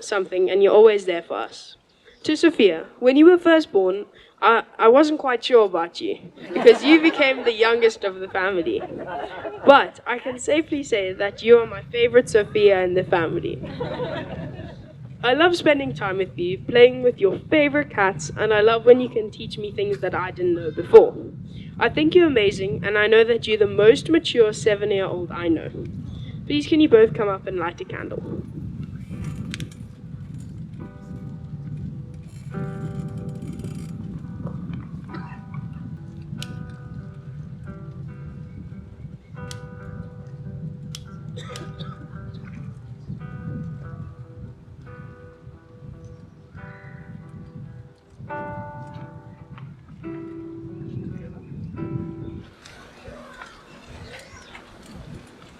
something, and you're always there for us. To Sophia, when you were first born, I wasn't quite sure about you, because you became the youngest of the family. But I can safely say that you are my favorite Sophia in the family. I love spending time with you, playing with your favorite cats, and I love when you can teach me things that I didn't know before. I think you're amazing, and I know that you're the most mature 7-year-old I know. Please can you both come up and light a candle?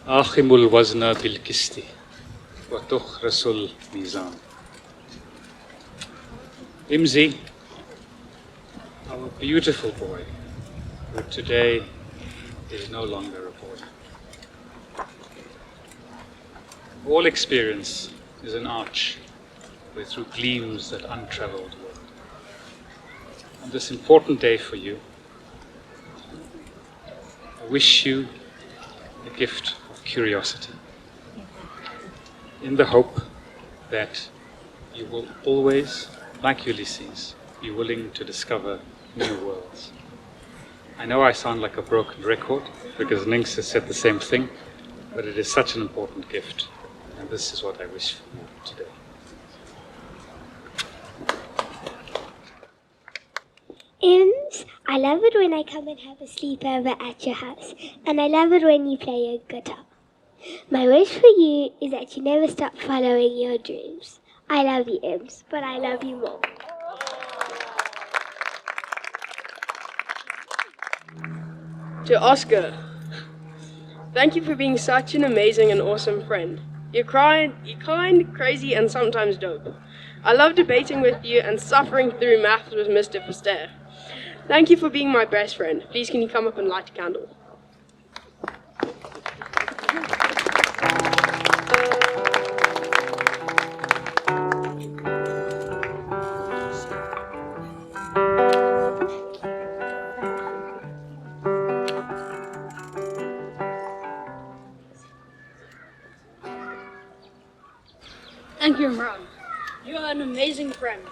آخم الوزن في الكست وتخرس الميزان. Imzi, our beautiful boy, who today is no longer a boy. All experience is an arch where through gleams that untraveled world. On this important day for you, I wish you the gift of curiosity, in the hope that you will always, like Ulysses, be willing to discover new worlds. I know I sound like a broken record, because Nynx has said the same thing, but it is such an important gift, and this is what I wish for you today. Ims, I love it when I come and have a sleepover at your house, and I love it when you play your guitar. My wish for you is that you never stop following your dreams. I love you, Ims, but I love you more. To Oscar, thank you for being such an amazing and awesome friend. You're kind, crazy, and sometimes dope. I love debating with you and suffering through maths with Mr. Foster. Thank you for being my best friend. Please can you come up and light a candle? Thank you, Imran. You are an amazing friend,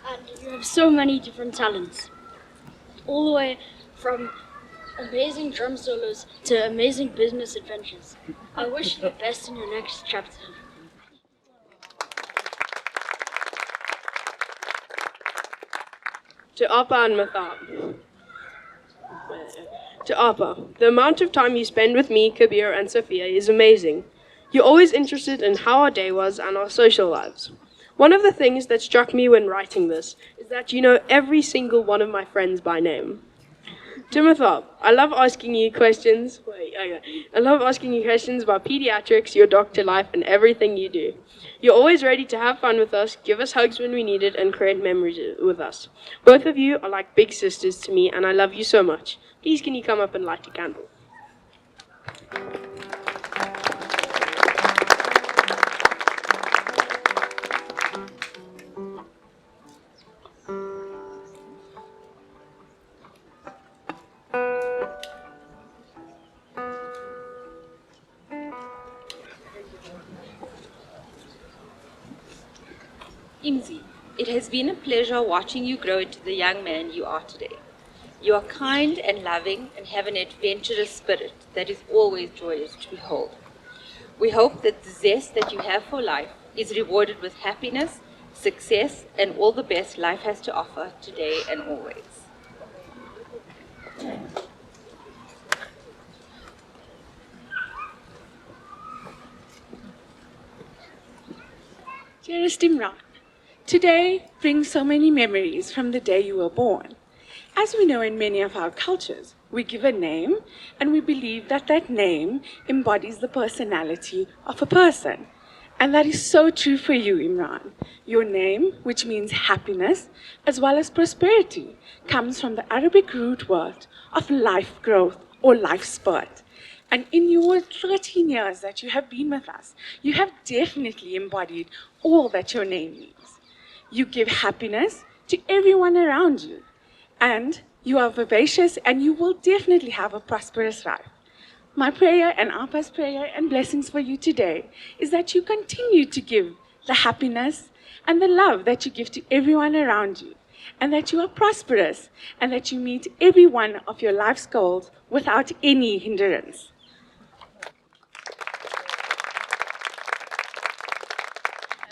and you have so many different talents. All the way from amazing drum solos to amazing business adventures. I wish you the best in your next chapter. To Appa and Mathab. To Appa, the amount of time you spend with me, Kabir, and Sophia is amazing. You're always interested in how our day was and our social lives. One of the things that struck me when writing this is that you know every single one of my friends by name. To Mathab, I love asking you questions. I love asking you questions about pediatrics, your doctor life, and everything you do. You're always ready to have fun with us, give us hugs when we need it, and create memories with us. Both of you are like big sisters to me, and I love you so much. Please can you come up and light a candle? Imzi, it has been a pleasure watching you grow into the young man you are today. You are kind and loving and have an adventurous spirit that is always joyous to behold. We hope that the zest that you have for life is rewarded with happiness, success, and all the best life has to offer today and always. Dearest Imran, Today brings so many memories from the day you were born. As we know in many of our cultures, we give a name and we believe that that name embodies the personality of a person. And that is so true for you, Imran. Your name, which means happiness as well as prosperity, comes from the Arabic root word of life growth or life spurt. And in your 13 years that you have been with us, you have definitely embodied all that your name means. You give happiness to everyone around you. And you are vivacious and you will definitely have a prosperous life. My prayer and Appa's prayer and blessings for you today is that you continue to give the happiness and the love that you give to everyone around you, and that you are prosperous and that you meet every one of your life's goals without any hindrance.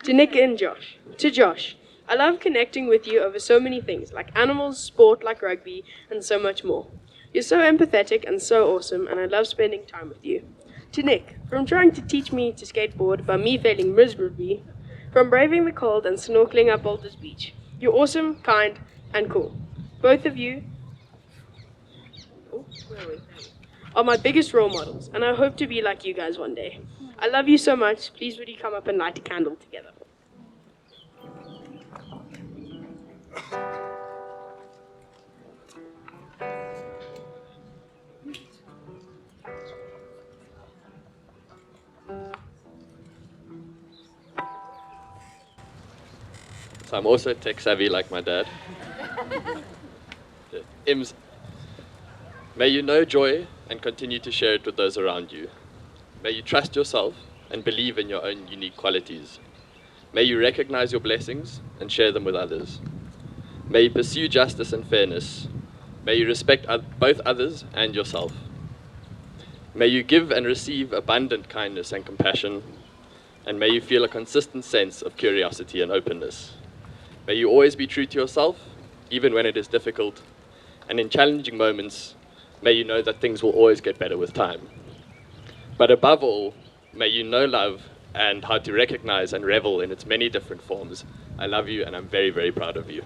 To Nick and Josh. To Josh, I love connecting with you over so many things, like animals, sport like rugby, and so much more. You're so empathetic and so awesome, and I love spending time with you. To Nick, from trying to teach me to skateboard by me failing miserably, from braving the cold and snorkeling up Boulders Beach, you're awesome, kind, and cool. Both of you are my biggest role models, and I hope to be like you guys one day. I love you so much. Please would you come up and light a candle together? So I'm also tech savvy like my dad. Ims, may you know joy and continue to share it with those around you. May you trust yourself and believe in your own unique qualities. May you recognize your blessings and share them with others. May you pursue justice and fairness. May you respect both others and yourself. May you give and receive abundant kindness and compassion. And may you feel a consistent sense of curiosity and openness. May you always be true to yourself, even when it is difficult. And in challenging moments, may you know that things will always get better with time. But above all, may you know love and how to recognize and revel in its many different forms. I love you, and I'm very, very proud of you.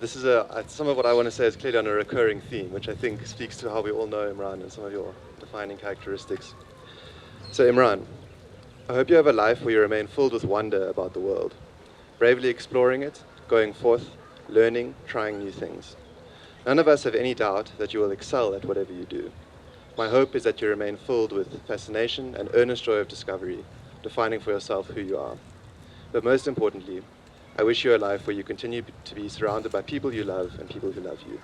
This is some of what I want to say is clearly on a recurring theme, which I think speaks to how we all know Imran and some of your defining characteristics. So Imran, I hope you have a life where you remain filled with wonder about the world, bravely exploring it, going forth, learning, trying new things. None of us have any doubt that you will excel at whatever you do. My hope is that you remain filled with fascination and earnest joy of discovery, defining for yourself who you are. But most importantly, I wish you a life where you continue to be surrounded by people you love and people who love you.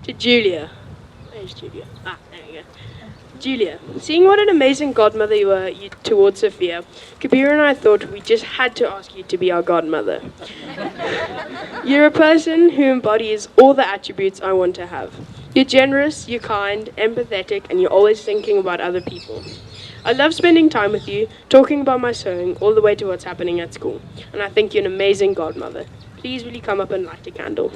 To Julia. Where's Julia? There we go. Julia, seeing what an amazing godmother you were towards Sophia, Kabir and I thought we just had to ask you to be our godmother. You're a person who embodies all the attributes I want to have. You're generous, you're kind, empathetic, and you're always thinking about other people. I love spending time with you, talking about my sewing, all the way to what's happening at school. And I think you're an amazing godmother. Please will you come up and light a candle?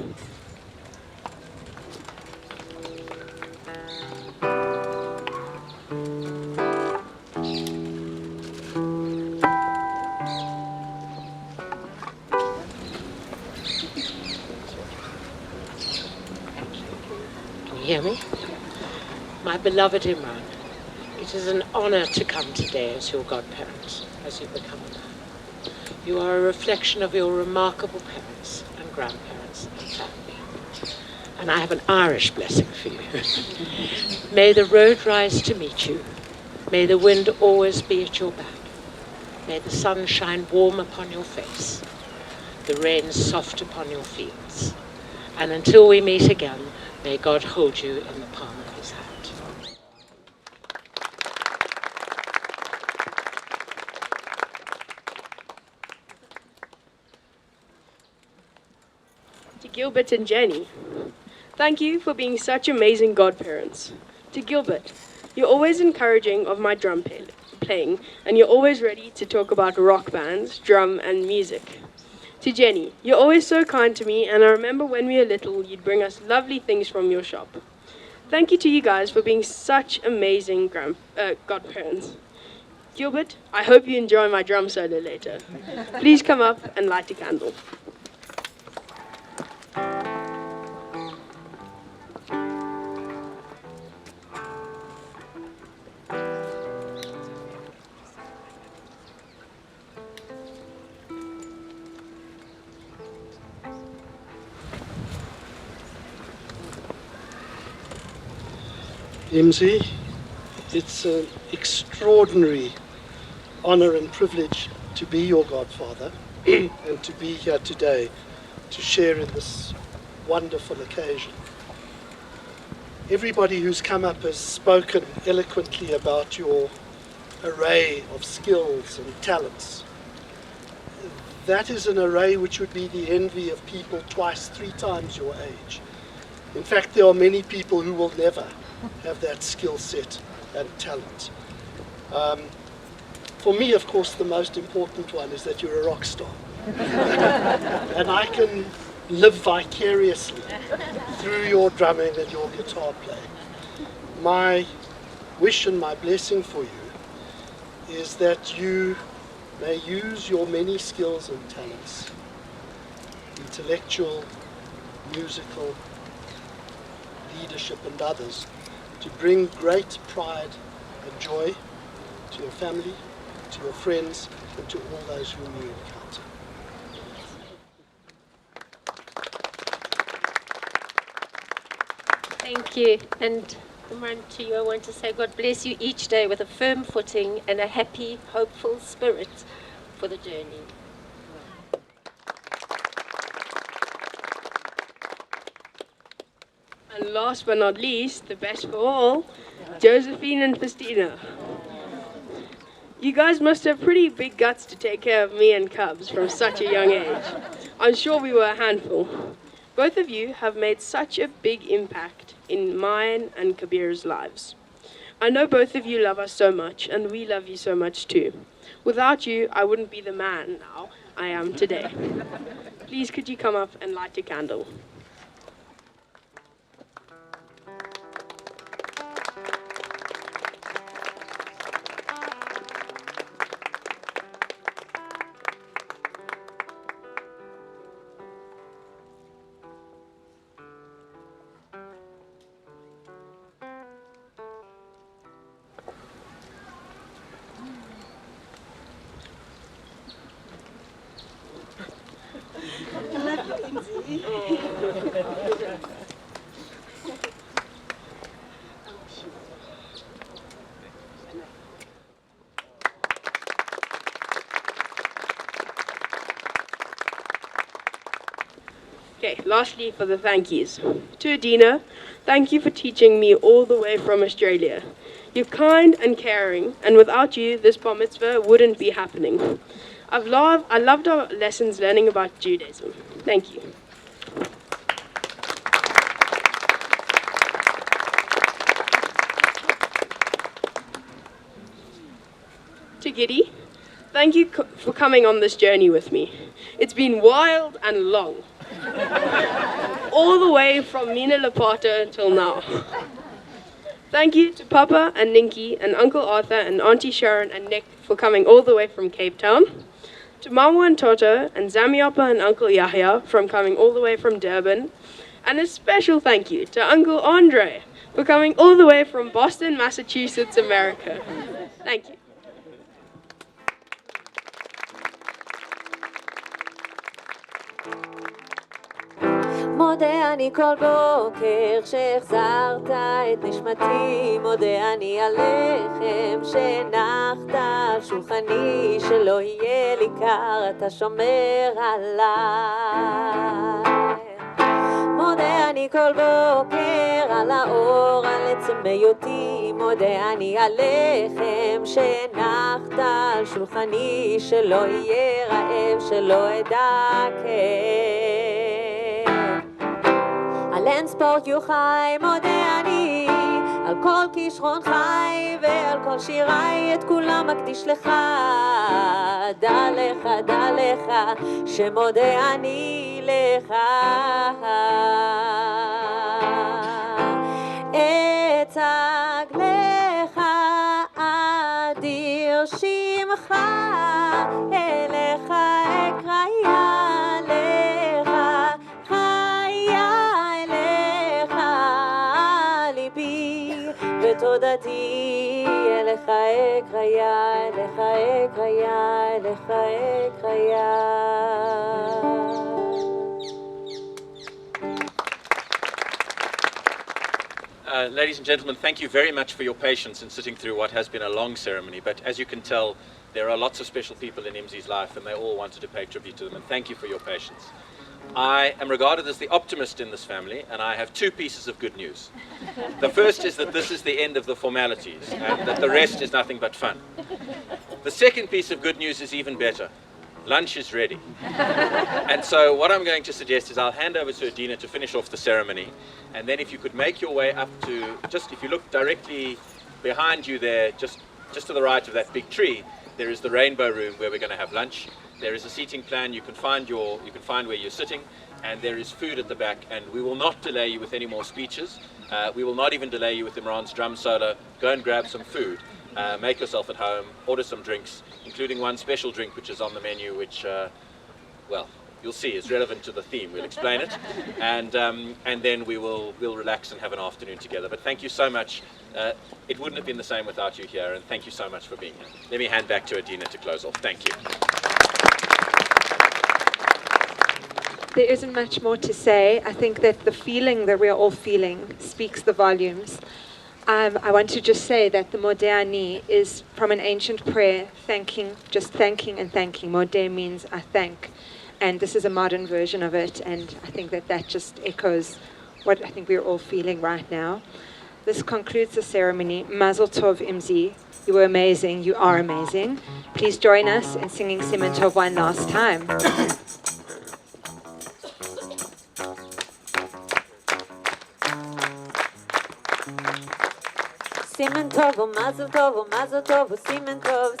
Can you hear me? My beloved Imran, it is an honor to come today as your godparent, as you become a man. You are a reflection of your remarkable parents and grandparents and family. And I have an Irish blessing for you. May the road rise to meet you. May the wind always be at your back. May the sun shine warm upon your face. The rain soft upon your fields. And until we meet again, may God hold you in the palm of his hand. To Gilbert and Jenny, thank you for being such amazing godparents. To Gilbert, you're always encouraging of my drum playing, and you're always ready to talk about rock bands, drum, and music. To Jenny, you're always so kind to me, and I remember when we were little, you'd bring us lovely things from your shop. Thank you to you guys for being such amazing godparents. Gilbert, I hope you enjoy my drum solo later. Please come up and light a candle. Imzi, it's an extraordinary honor and privilege to be your godfather and to be here today to share in this wonderful occasion. Everybody who's come up has spoken eloquently about your array of skills and talents. That is an array which would be the envy of people twice, 3 times your age. In fact, there are many people who will never have that skill set and talent. For me, of course, the most important one is that you're a rock star. And I can live vicariously through your drumming and your guitar playing. My wish and my blessing for you is that you may use your many skills and talents, intellectual, musical, leadership and others, to bring great pride and joy to your family, to your friends, and to all those whom you encounter. Thank you. And Imran, to you, I want to say God bless you each day with a firm footing and a happy, hopeful spirit for the journey. And last but not least, the best for all, Josephine and Festina. You guys must have pretty big guts to take care of me and Cubs from such a young age. I'm sure we were a handful. Both of you have made such a big impact in mine and Kabir's lives. I know both of you love us so much, and we love you so much too. Without you, I wouldn't be the man now I am today. Please, could you come up and light a candle? Okay, lastly for the thank yous. To Adina, thank you for teaching me all the way from Australia. You're kind and caring, and without you, this bar mitzvah wouldn't be happening. I loved our lessons learning about Judaism. Thank you. To Giddy, thank you for coming on this journey with me. It's been wild and long. All the way from Mina Lapata till now. Thank you to Papa and Ninky and Uncle Arthur and Auntie Sharon and Nick for coming all the way from Cape Town. To Mama and Toto and Zamiapa and Uncle Yahya from coming all the way from Durban. And a special thank you to Uncle Andre for coming all the way from Boston, Massachusetts, America. Thank you. מודה אני כל בוקר שהחזרת את נשמתי, מודה אני עליכם שהנחת על שולחני, שלא יהיה לי קר, אתה שומר עליי. מודה אני כל בוקר על האור, על עצם היותי, מודה אני עליכם שהנחת על שולחני, שלא יהיה רעב, שלא אדע כאב. על אין ספורט יוחאי מודה אני, על כל כישרון חי ועל כל שיריי את כולם מקדיש לך. דע לך שמודה אני לך. אצג לך אדיר שמך, אליך אקריה לך, חיה אליך ליבי ותודתי, אליך אקריה, אליך אקריה, אליך אקריה. Ladies and gentlemen, thank you very much for your patience in sitting through what has been a long ceremony, but as you can tell, there are lots of special people in Imzi's life and they all wanted to pay tribute to them, and thank you for your patience. I am regarded as the optimist in this family, and I have two pieces of good news. The first is that this is the end of the formalities, and that the rest is nothing but fun. The second piece of good news is even better. Lunch is ready. And so what I'm going to suggest is I'll hand over to Adina to finish off the ceremony, and then if you could make your way up to, just if you look directly behind you there, just to the right of that big tree, there is the rainbow room where we're going to have lunch. There is a seating plan, you can find where you're sitting, and there is food at the back, and we will not delay you with any more speeches. We will not even delay you with Imran's drum solo. Go and grab some food. Make yourself at home, order some drinks, including one special drink which is on the menu, which, well, you'll see is relevant to the theme. We'll explain it, and then we'll relax and have an afternoon together. But thank you so much. It wouldn't have been the same without you here, and thank you so much for being here. Let me hand back to Adina to close off. Thank you. There isn't much more to say. I think that the feeling that we're all feeling speaks the volumes. I want to just say that the Modeh Ani is from an ancient prayer, just thanking and thanking. Modeh means I thank. And this is a modern version of it, and I think that just echoes what I think we're all feeling right now. This concludes the ceremony. Mazel Tov, Imzi. You were amazing. You are amazing. Please join us in singing Siman Tov one last time. Siman Tov, Mazel Tov, Mazel Tov, Siman Tov,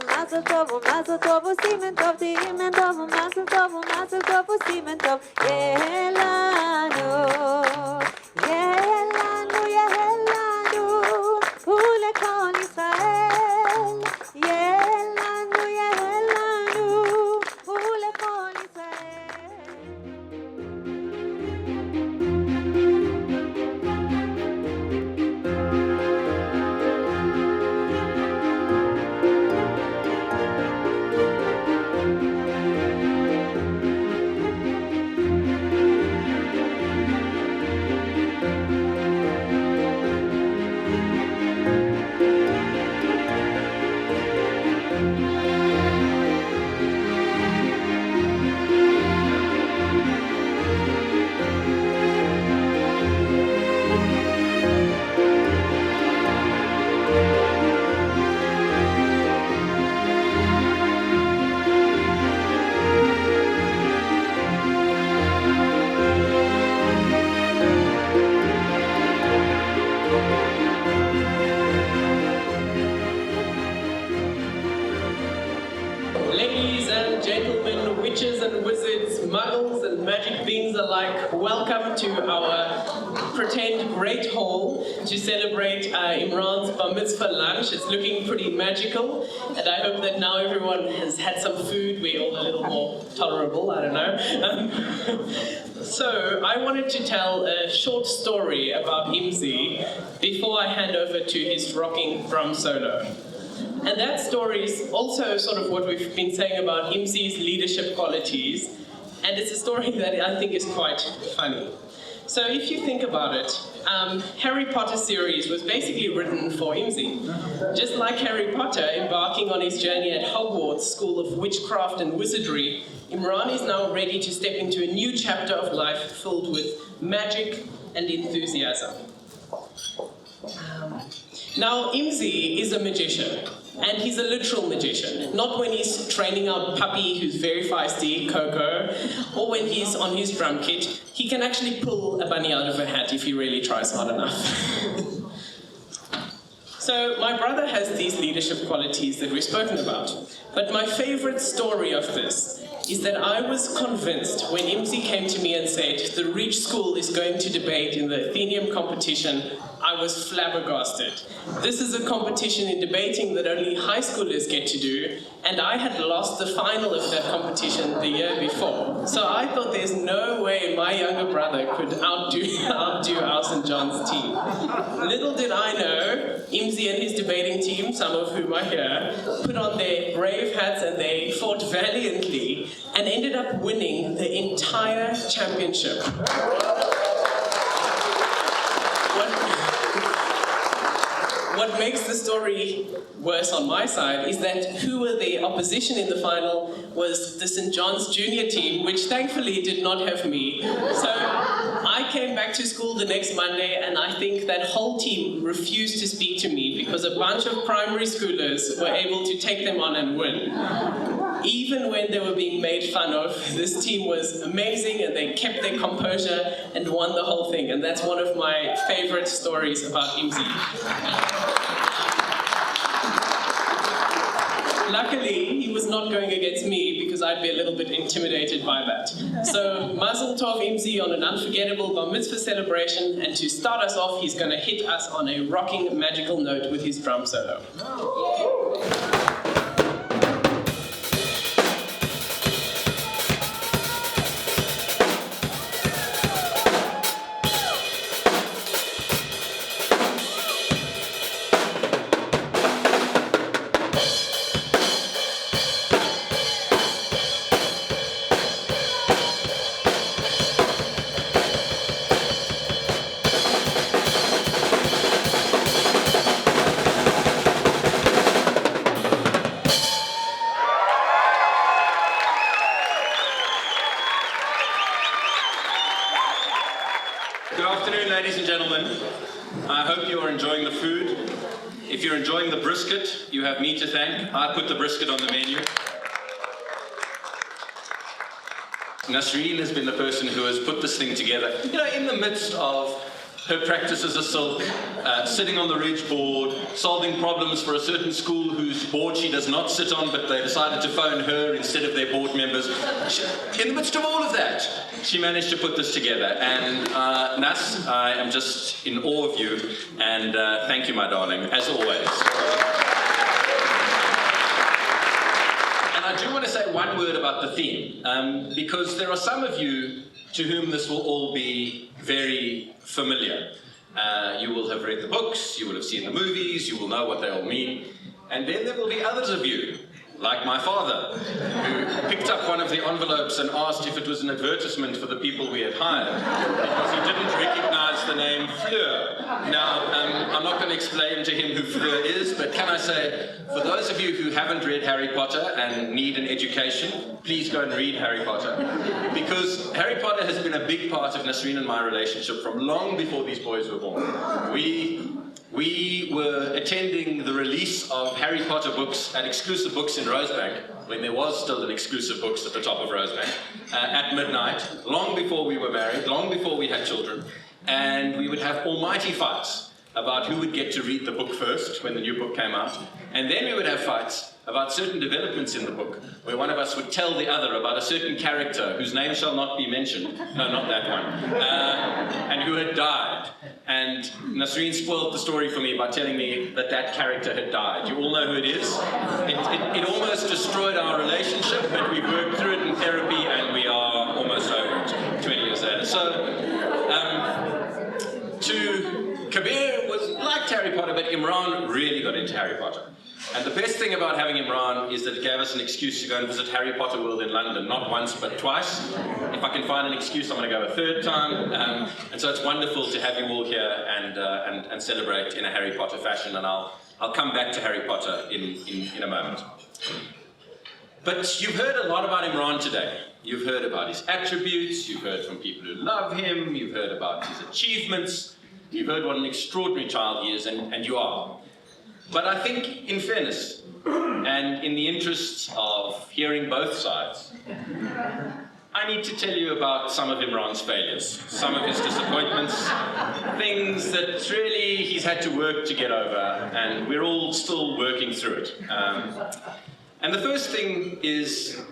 Mazel Tov, Mazel Tov, Siman Tov, Siman Tov, Mazel Tov, Mazel Tov, Siman Tov, Yehelanu, Yehelanu, Yehelanu, Ulekol Yisrael, Yehelanu, Yehelanu, Ulekol Ladies and gentlemen, witches and wizards, muggles and magic beings alike, welcome to our pretend great hall to celebrate Imran's Bar Mitzvah lunch. It's looking pretty magical, and I hope that now everyone has had some food. We're all a little more tolerable, I don't know. So, I wanted to tell a short story about Imzi before I hand over to his rocking drum solo. And that story is also sort of what we've been saying about Imzi's leadership qualities, and it's a story that I think is quite funny. So if you think about it, Harry Potter series was basically written for Imzi. Just like Harry Potter embarking on his journey at Hogwarts School of Witchcraft and Wizardry, Imran is now ready to step into a new chapter of life filled with magic and enthusiasm. Now, Imzi is a magician, and he's a literal magician. Not when he's training our puppy who's very feisty, Coco, or when he's on his drum kit. He can actually pull a bunny out of a hat if he really tries hard enough. So my brother has these leadership qualities that we've spoken about. But my favorite story of this is that I was convinced when Imzi came to me and said, the Reach School is going to debate in the Athenaeum competition, I was flabbergasted. This is a competition in debating that only high schoolers get to do, and I had lost the final of that competition the year before. So I thought there's no way my younger brother could outdo our St. John's team. Little did I know, Imzi and his debating team, some of whom are here, put on their brave hats and they fought valiantly and ended up winning the entire championship. What makes the story worse on my side is that who were the opposition in the final was the St. John's junior team, which thankfully did not have me. So I came back to school the next Monday and I think that whole team refused to speak to me because a bunch of primary schoolers were able to take them on and win. Even when they were being made fun of, this team was amazing and they kept their composure and won the whole thing. And that's one of my favorite stories about Imzi. Luckily, he was not going against me because I'd be a little bit intimidated by that. So, Mazel Tov Imzi on an unforgettable Bar Mitzvah celebration, and to start us off, he's going to hit us on a rocking, magical note with his drum solo. Good afternoon, ladies and gentlemen. I hope you are enjoying the food. If you're enjoying the brisket, you have me to thank. I put the brisket on the menu. Nasreen has been the person who has put this thing together. You know, in the midst of her practice as a silk, sitting on the Ridge board, solving problems for a certain school whose board she does not sit on, but they decided to phone her instead of their board members. In the midst of all of that, she managed to put this together. And Nas, I am just in awe of you, and thank you, my darling, as always. And I do want to say one word about the theme, because there are some of you to whom this will all be very familiar. You will have read the books, you will have seen the movies, you will know what they all mean. And then there will be others of you, like my father, who picked up one of the envelopes and asked if it was an advertisement for the people we had hired, because he didn't recognize the name Fleur. Now, I'm not going to explain to him who Fleur is, but can I say, for those of you who haven't read Harry Potter and need an education, please go and read Harry Potter. Because Harry Potter has been a big part of Nasreen and my relationship from long before these boys were born. We were attending the release of Harry Potter books at Exclusive Books in Rosebank, when there was still an Exclusive Books at the top of Rosebank, at midnight, long before we were married, long before we had children, and we would have almighty fights about who would get to read the book first when the new book came out, and then we would have fights about certain developments in the book, where one of us would tell the other about a certain character whose name shall not be mentioned, no, not that one, and who had died. And Nasreen spoiled the story for me by telling me that that character had died. You all know who it is? It almost destroyed our relationship, but we worked through it in therapy and we are almost over it 20 years later. So, Kabir was liked Harry Potter, but Imran really got into Harry Potter. And the best thing about having Imran is that it gave us an excuse to go and visit Harry Potter World in London, not once but twice. If I can find an excuse, I'm going to go a third time. And so it's wonderful to have you all here and celebrate in a Harry Potter fashion. And I'll come back to Harry Potter in a moment. But you've heard a lot about Imran today. You've heard about his attributes. You've heard from people who love him. You've heard about his achievements. You've heard what an extraordinary child he is, and you are. But I think, in fairness, and in the interests of hearing both sides, I need to tell you about some of Imran's failures, some of his disappointments, things that really he's had to work to get over, and we're all still working through it. And the first thing is,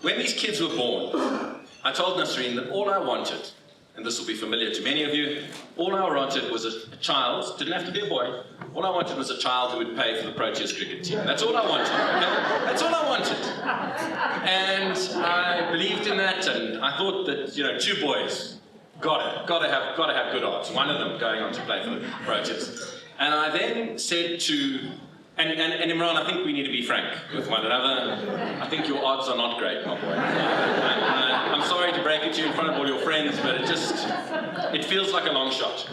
when these kids were born, I told Nasreen that all I wanted, and this will be familiar to many of you, all I wanted was a child, didn't have to be a boy, all I wanted was a child who would pay for the Proteas cricket team. That's all I wanted, okay? That's all I wanted. And I believed in that, and I thought that, you know, 2 boys, gotta have good odds, one of them going on to play for the Proteas. And I then said to, and Imran, I think we need to be frank with one another. I think your odds are not great, my boy. I'm sorry to break it to you in front of all your friends, but it feels like a long shot.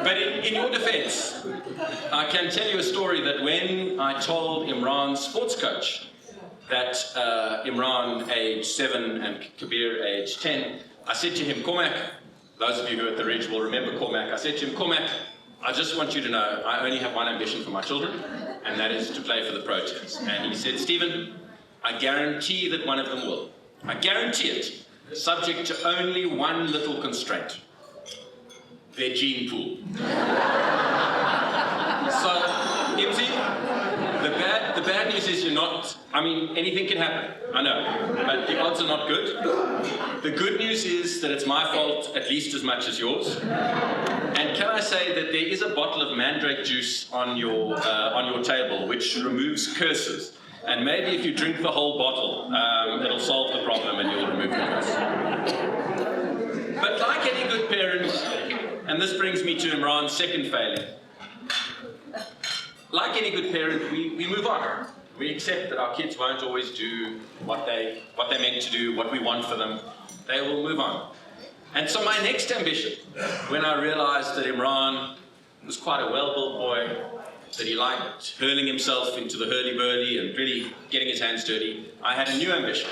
But in your defense, I can tell you a story that when I told Imran's sports coach that Imran, age 7, and Kabir, age 10, I said to him, Cormac, those of you who are at the Ridge will remember Cormac, I said to him, Cormac, I just want you to know I only have one ambition for my children, and that is to play for the Proteas. And he said, Stephen, I guarantee that one of them will. I guarantee it, subject to only one little constraint. Their gene pool. So, Imzi, the bad news is you're not, I mean, anything can happen, I know, but the odds are not good. The good news is that it's my fault at least as much as yours. And can I say that there is a bottle of mandrake juice on your table which removes curses. And maybe if you drink the whole bottle, it'll solve the problem and you'll remove the curse. But like any good parent, and this brings me to Imran's second failure, like any good parent, we move on. We accept that our kids won't always do what they're meant to do, what we want for them. They will move on. And so my next ambition, when I realized that Imran was quite a well-built boy, that he liked hurling himself into the hurly-burly and really getting his hands dirty, I had a new ambition.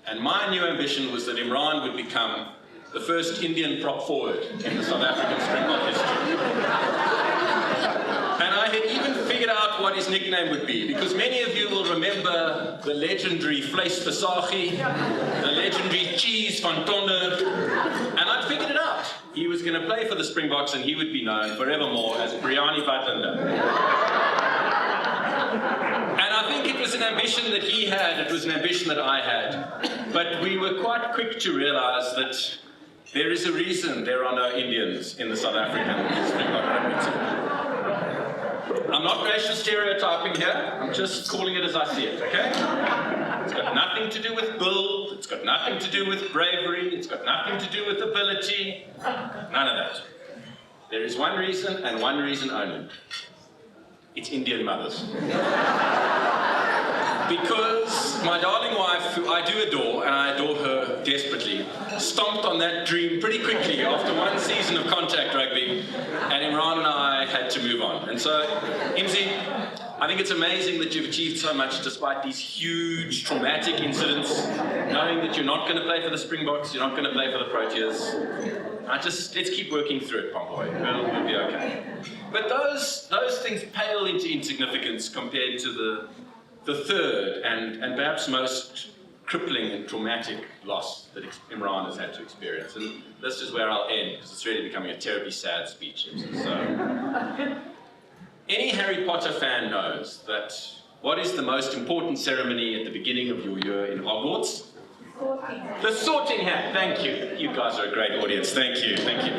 And my new ambition was that Imran would become the first Indian prop forward in the South African Springbok history. And I had even figured out what his nickname would be, because many of you will remember the legendary Vleis Versace, the legendary Cheese van Tonner, and I'd figured it out. He was going to play for the Springboks and he would be known forevermore as Briani Badlander. And I think it was an ambition that he had, it was an ambition that I had, but we were quite quick to realize that there is a reason there are no Indians in the South African Springbok rugby team. I'm not racial stereotyping here, I'm just calling it as I see it, okay? It's got nothing to do with build, it's got nothing to do with bravery, it's got nothing to do with ability, none of that. There is one reason and one reason only. It's Indian mothers. Because my darling wife, who I do adore, and I adore her desperately, stomped on that dream pretty quickly after one season of contact rugby, and Imran and I had to move on. And so, Imzi, I think it's amazing that you've achieved so much despite these huge traumatic incidents, knowing that you're not going to play for the Springboks, you're not going to play for the Proteas. Let's keep working through it, Pomboy. We'll be okay. But those things pale into insignificance compared to the third and perhaps most crippling and traumatic loss that Imran has had to experience. And this is where I'll end, because it's really becoming a terribly sad speech. So, any Harry Potter fan knows that what is the most important ceremony at the beginning of your year in Hogwarts? The sorting hat. Thank you. You guys are a great audience. Thank you. Thank you.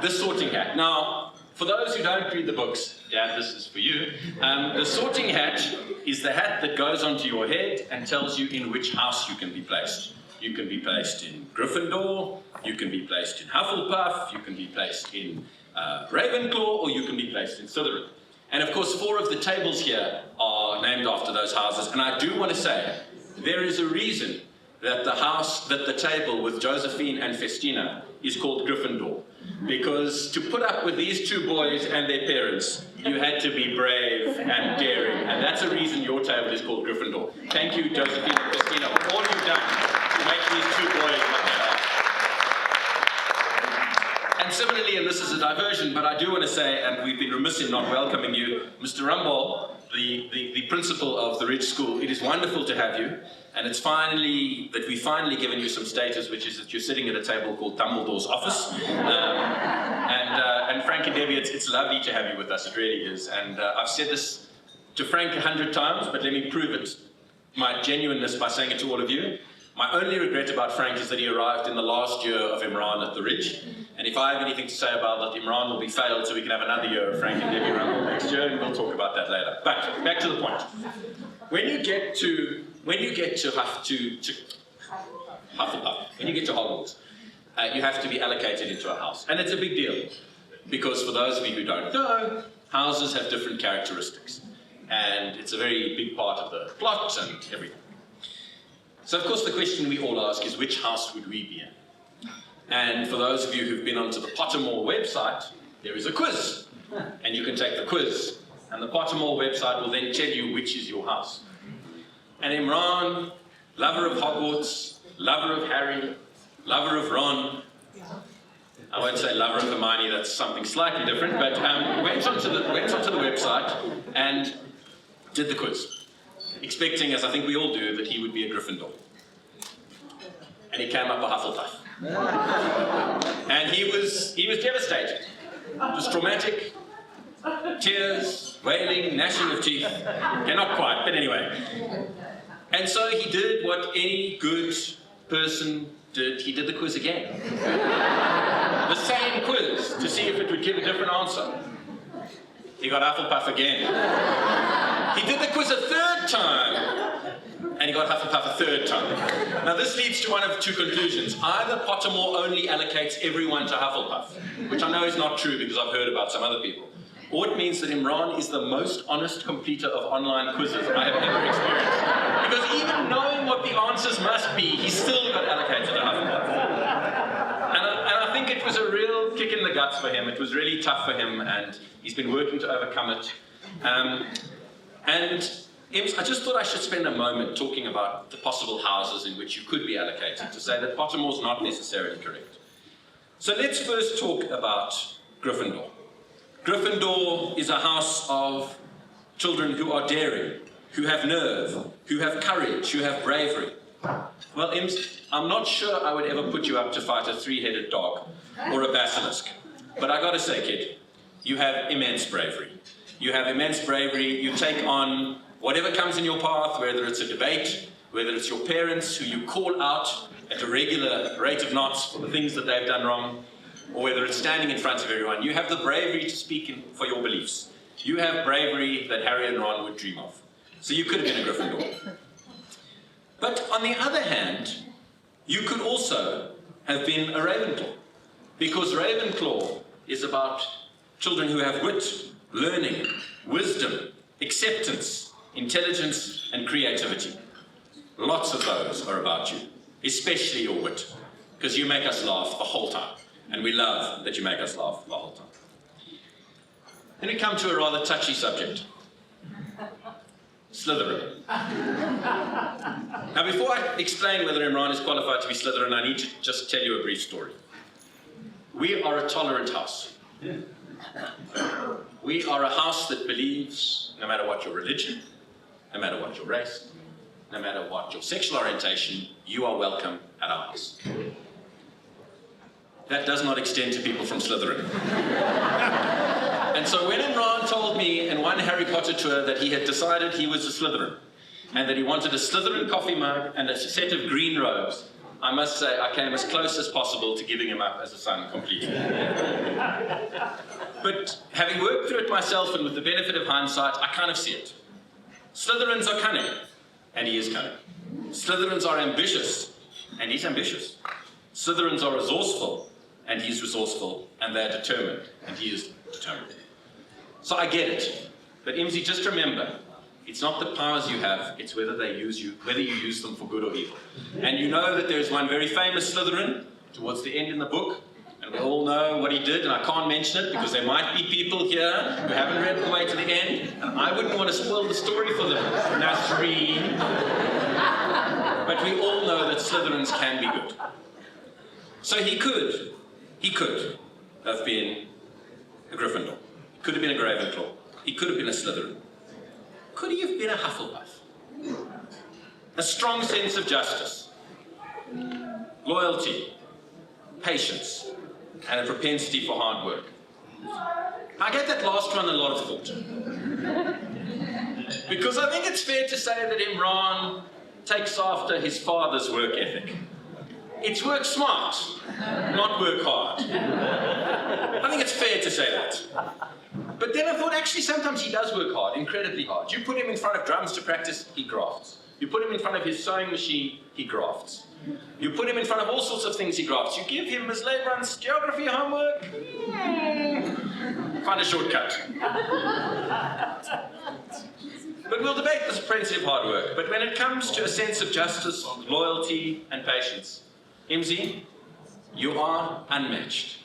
The sorting hat. Now, for those who don't read the books, yeah, this is for you. The sorting hat is the hat that goes onto your head and tells you in which house you can be placed. You can be placed in Gryffindor, you can be placed in Hufflepuff, you can be placed in Ravenclaw, or you can be placed in Slytherin. And of course, 4 of the tables here are named after those houses. And I do want to say, there is a reason that the table with Josephine and Festina is called Gryffindor. Because to put up with these 2 boys and their parents, you had to be brave and daring. And that's the reason your table is called Gryffindor. Thank you, Josephine and Festina, for all you've done to make these 2 boys what they are. And similarly, and this is a diversion, but I do want to say, and we've been remiss in not welcoming you, Mr. Rumball, the principal of the Ridge School, it is wonderful to have you, and it's we've finally given you some status, which is that you're sitting at a table called Dumbledore's office. And Frank and Debbie, it's lovely to have you with us, it really is. And I've said this to Frank 100 times, but let me prove it, my genuineness, by saying it to all of you. My only regret about Frank is that he arrived in the last year of Imran at the Ridge. And if I have anything to say about that, Imran will be failed, so we can have another year of Frank and Debbie Rumble next year, and we'll talk about that later. But back to the point. When you get to Hogwarts, you have to be allocated into a house. And it's a big deal, because for those of you who don't know, houses have different characteristics. And it's a very big part of the plot and everything. So of course the question we all ask is, which house would we be in? And for those of you who've been onto the Pottermore website, there is a quiz. And you can take the quiz, and the Pottermore website will then tell you which is your house. And Imran, lover of Hogwarts, lover of Harry, lover of Ron, I won't say lover of Hermione, that's something slightly different, but went onto the website and did the quiz, expecting, as I think we all do, that he would be a Gryffindor. And he came up a Hufflepuff. And he was devastated. It was traumatic, tears, wailing, gnashing of teeth. Okay, not quite, but anyway. And so he did what any good person did. He did the quiz again. The same quiz, to see if it would give a different answer. He got Hufflepuff again. He did the quiz a third time, and he got Hufflepuff a third time. Now this leads to one of two conclusions. Either Pottermore only allocates everyone to Hufflepuff, which I know is not true because I've heard about some other people. Or it means that Imran is the most honest completer of online quizzes I have ever experienced. Because even knowing what the answers must be, he still got allocated to Hufflepuff. And I think it was a real kick in the guts for him. It was really tough for him, and he's been working to overcome it. And I just thought I should spend a moment talking about the possible houses in which you could be allocated, to say that Pottermore's not necessarily correct. So let's first talk about Gryffindor. Gryffindor is a house of children who are daring, who have nerve, who have courage, who have bravery. Well, Ims, I'm not sure I would ever put you up to fight a three-headed dog or a basilisk. But I gotta say, kid, you have immense bravery. You have immense bravery. You take on whatever comes in your path, whether it's a debate, whether it's your parents who you call out at a regular rate of knots for the things that they've done wrong, or whether it's standing in front of everyone. You have the bravery to speak for your beliefs. You have bravery that Harry and Ron would dream of. So you could have been a Gryffindor. But on the other hand, you could also have been a Ravenclaw, because Ravenclaw is about children who have wit, learning, wisdom, acceptance, intelligence, and creativity. Lots of those are about you, especially your wit, because you make us laugh the whole time, and we love that you make us laugh the whole time. Then we come to a rather touchy subject. Slytherin. Now, before I explain whether Imran is qualified to be Slytherin, I need to just tell you a brief story. We are a tolerant house. We are a house that believes, no matter what your religion, no matter what your race, no matter what your sexual orientation, you are welcome at our house. That does not extend to people from Slytherin. And so when Imran told me in one Harry Potter tour that he had decided he was a Slytherin, and that he wanted a Slytherin coffee mug and a set of green robes, I must say I came as close as possible to giving him up as a son completely. But having worked through it myself and with the benefit of hindsight, I kind of see it. Slytherins are cunning, and he is cunning. Slytherins are ambitious, and he's ambitious. Slytherins are resourceful, and he's resourceful, and they're determined, and he is determined. So I get it. But Imzi, just remember, it's not the powers you have, it's whether they use you, whether you use them for good or evil. And you know that there's one very famous Slytherin towards the end in the book, and we all know what he did, and I can't mention it because there might be people here who haven't read all the way to the end, and I wouldn't want to spoil the story for them. Nasreen. But we all know that Slytherins can be good. So he could have been a Gryffindor. He could have been a Ravenclaw. He could have been a Slytherin. Could he have been a Hufflepuff? A strong sense of justice, loyalty, patience, and a propensity for hard work. I gave that last one a lot of thought. Because I think it's fair to say that Imran takes after his father's work ethic. It's work smart, not work hard. I think it's fair to say that. But then I thought, actually, sometimes he does work hard, incredibly hard. You put him in front of drums to practice, he grafts. You put him in front of his sewing machine, he grafts. You put him in front of all sorts of things, he grafts. You give him Ms. Lebrun's geography homework, find a shortcut. But we'll debate this propensity of hard work. But when it comes to a sense of justice, loyalty, and patience, Imzi, you are unmatched.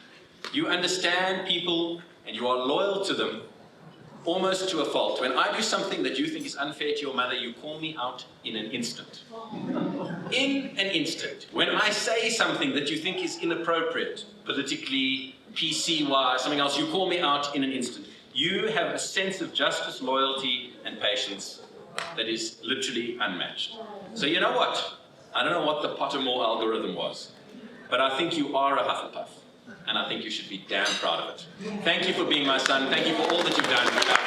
You understand people and you are loyal to them almost to a fault. When I do something that you think is unfair to your mother, you call me out in an instant. In an instant. When I say something that you think is inappropriate, politically, PC-wise, something else, you call me out in an instant. You have a sense of justice, loyalty, and patience that is literally unmatched. So you know what? I don't know what the Pottermore algorithm was, but I think you are a Hufflepuff, and I think you should be damn proud of it. Thank you for being my son. Thank you for all that you've done.